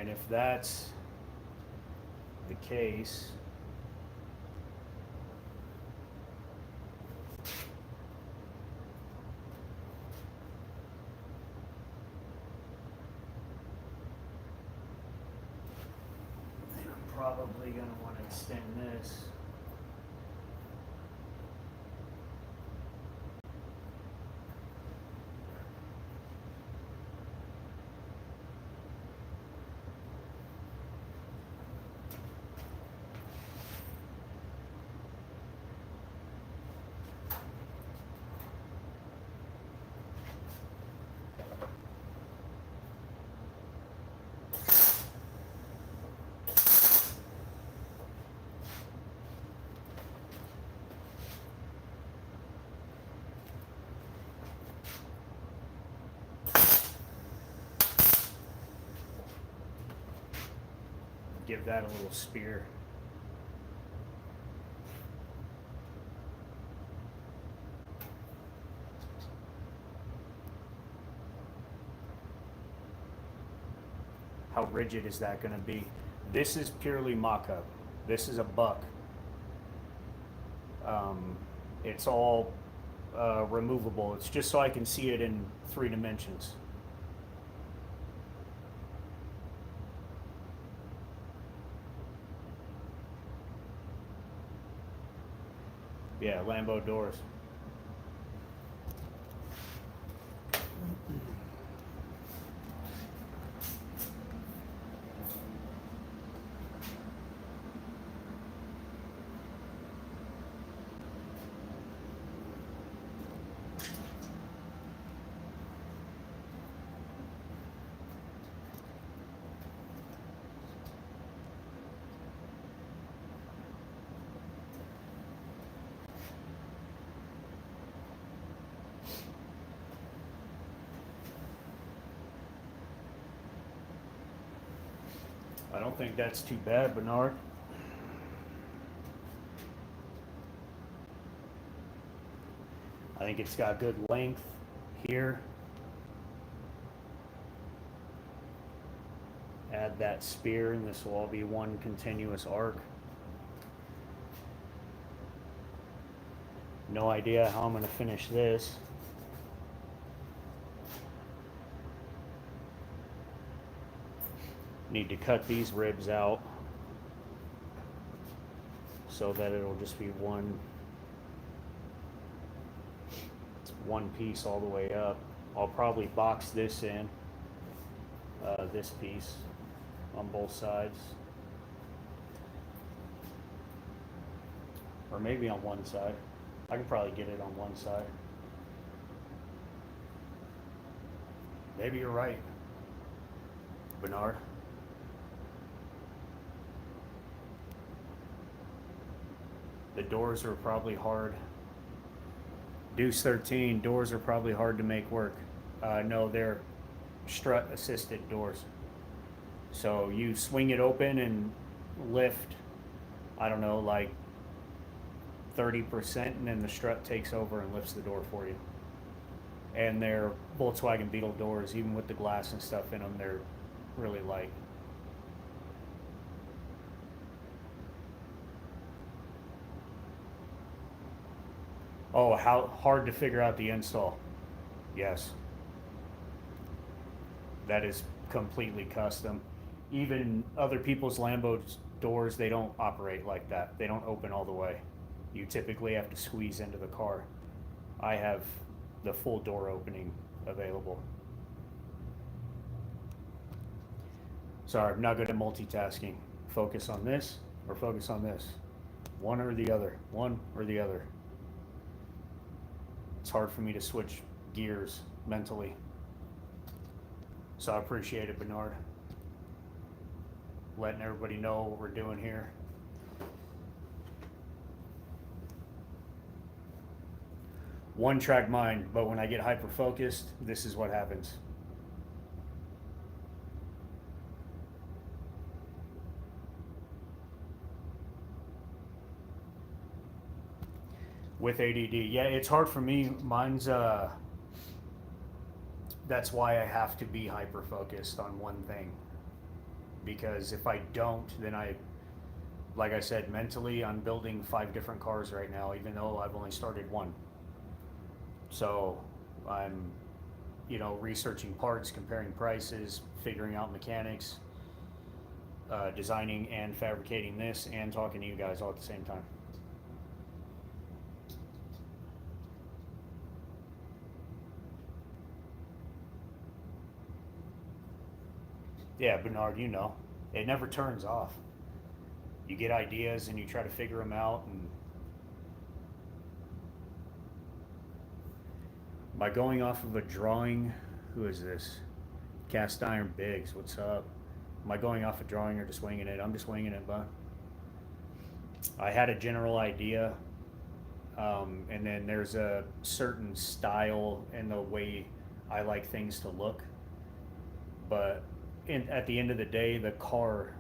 And if that's the case, then I'm probably going to want to extend this. Give that a little spear. How rigid is that going to be? This is purely mock-up. This is a buck. It's all removable. It's just so I can see it in 3 dimensions. Yeah, Lambo doors. I don't think that's too bad, Bernard. I think it's got good length here. Add that spear and this will all be one continuous arc. No idea how I'm going to finish this. Need to cut these ribs out so that it'll just be one piece all the way up. I'll probably box this in, this piece on both sides, or maybe on one side. I can probably get it on one side. Maybe you're right, Bernard. The doors are probably hard. Deuce 13, doors are probably hard to make work. No, they're strut assisted doors. So you swing it open and lift, I don't know, like 30%, and then the strut takes over and lifts the door for you. And they're Volkswagen Beetle doors, even with the glass and stuff in them, they're really light. Oh, how hard to figure out the install. Yes. That is completely custom. Even other people's Lambo doors, they don't operate like that. They don't open all the way. You typically have to squeeze into the car. I have the full door opening available. Sorry, I'm not good at multitasking. Focus on this or focus on this. One or the other. One or the other. It's hard for me to switch gears mentally. So I appreciate it, Bernard. Letting everybody know what we're doing here. One track mind, but when I get hyper focused, this is what happens. With ADD, yeah, it's hard for me. Mine's that's why I have to be hyper focused on one thing. because if I don't, then like I said, mentally, I'm building 5 different cars right now, even though I've only started one. So I'm, researching parts, comparing prices, figuring out mechanics, designing and fabricating this, and talking to you guys all at the same time. Yeah, Bernard, it never turns off. You get ideas and you try to figure them out, and by going off of a drawing, who is this? Cast Iron Biggs, what's up? Am I going off a drawing or just winging it? I'm just winging it, bud. I had a general idea, and then there's a certain style and the way I like things to look. But at the end of the day, the car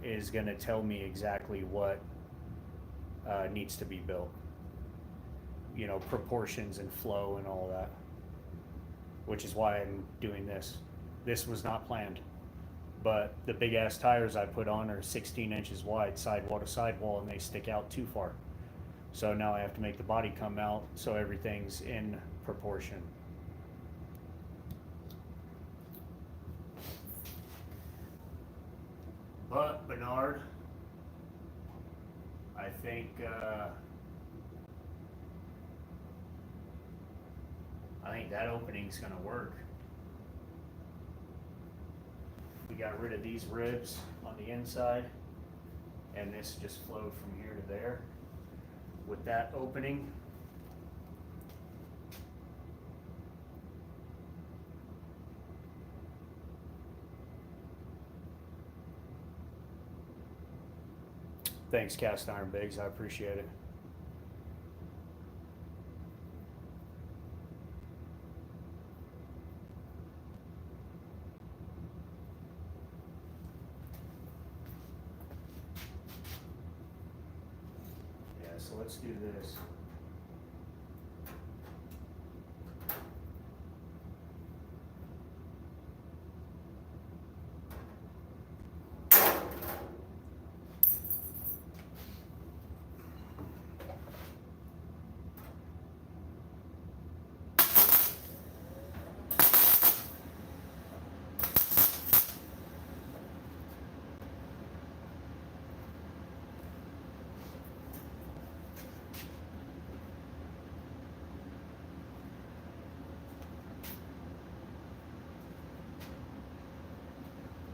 is going to tell me exactly what needs to be built. Proportions and flow and all that. Which is why I'm doing this. This was not planned. But the big ass tires I put on are 16 inches wide, sidewall to sidewall, and they stick out too far. So now I have to make the body come out so everything's in proportion. But Bernard, I think that opening's gonna work. We got rid of these ribs on the inside, and this just flowed from here to there. With that opening, thanks, Cast Iron Biggs, I appreciate it. So let's do this.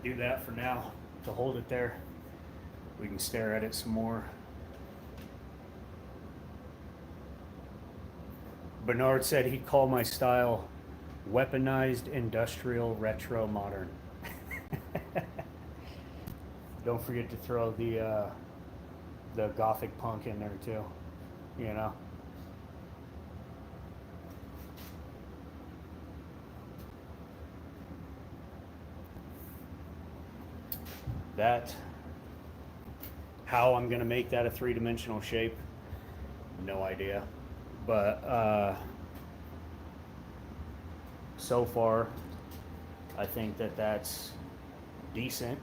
Do that for now to hold it there. We can stare at it some more. Bernard said he'd call my style weaponized industrial retro modern. Don't forget to throw the gothic punk in there too, That, how I'm gonna make that a 3-dimensional shape, no idea. But so far, I think that's decent.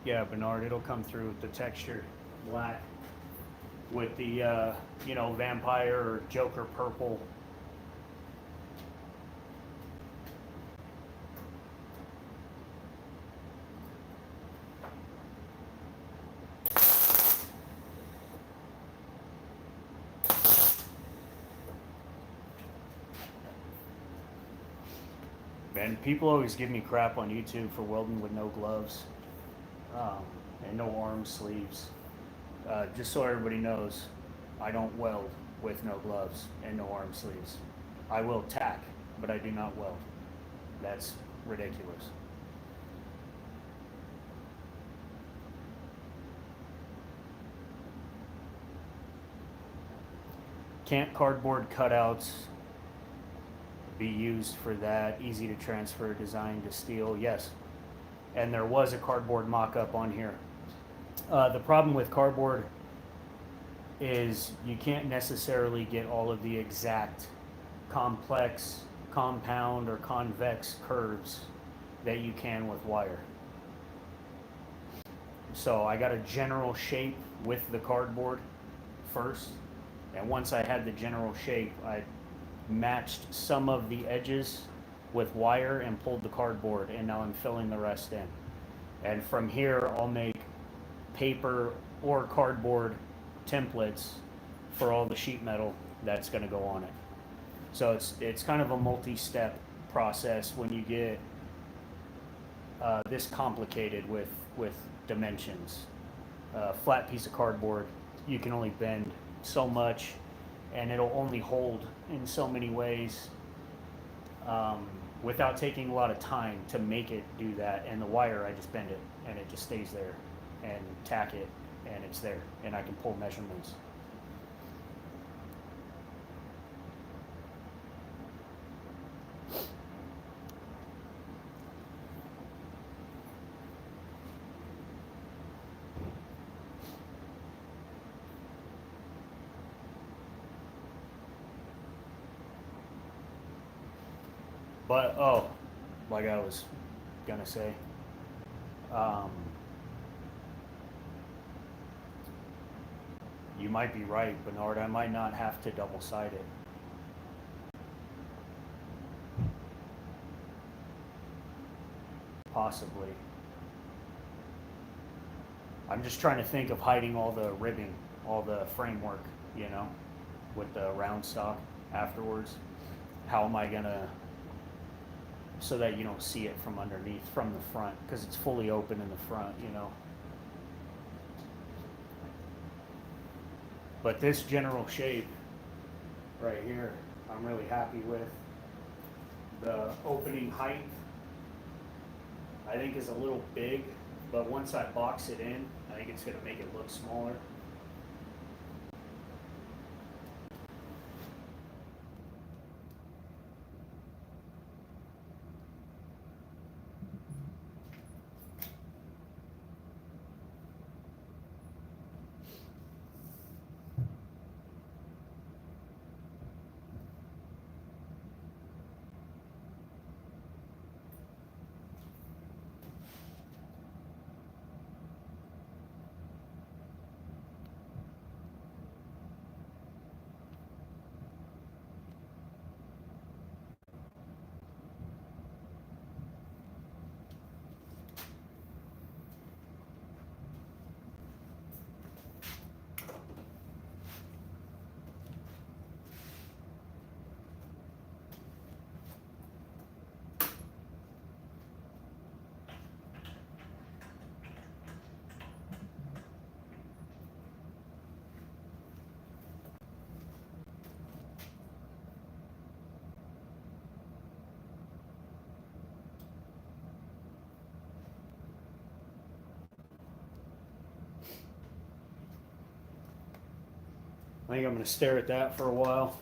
Yeah, Bernard, it'll come through with the texture black with the, vampire or Joker purple. Man, people always give me crap on YouTube for welding with no gloves. And no arm sleeves. Just so everybody knows, I don't weld with no gloves and no arm sleeves. I will tack, but I do not weld. That's ridiculous. Can't cardboard cutouts be used for that? Easy to transfer design to steel? Yes. And there was a cardboard mock-up on here. The problem with cardboard is you can't necessarily get all of the exact complex, compound, or convex curves that you can with wire. So I got a general shape with the cardboard first, and once I had the general shape, I matched some of the edges with wire and pulled the cardboard, and now I'm filling the rest in. And from here, I'll make paper or cardboard templates for all the sheet metal that's going to go on it. So it's kind of a multi-step process when you get this complicated with dimensions. Flat piece of cardboard, you can only bend so much, and it'll only hold in so many ways without taking a lot of time to make it do that. And the wire, I just bend it, and it just stays there, and tack it, and it's there, and I can pull measurements. But, oh, like I was gonna say, you might be right, Bernard. I might not have to double side it. Possibly. I'm just trying to think of hiding all the ribbing, all the framework, you know, with the round stock afterwards. How am I gonna, so that you don't see it from underneath, from the front, because it's fully open in the front, you know. But this general shape right here, I'm really happy with. The opening height, I think, is a little big, but once I box it in, I think it's going to make it look smaller. I think I'm going to stare at that for a while.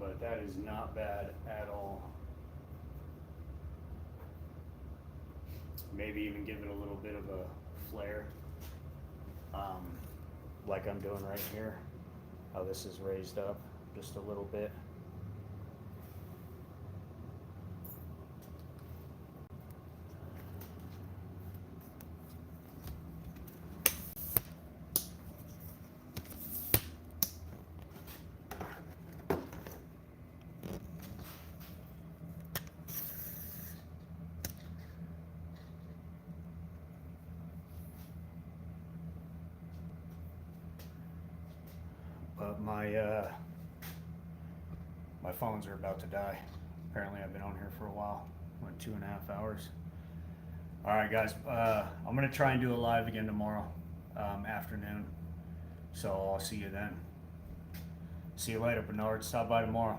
but that is not bad at all. Maybe even give it a little bit of a flare, like I'm doing right here, how this is raised up just a little bit. But my phones are about to die. Apparently I've been on here for a while, went 2.5 hours. All right, guys, I'm gonna try and do a live again tomorrow afternoon. So I'll see you then. See you later, Bernard. Stop by tomorrow.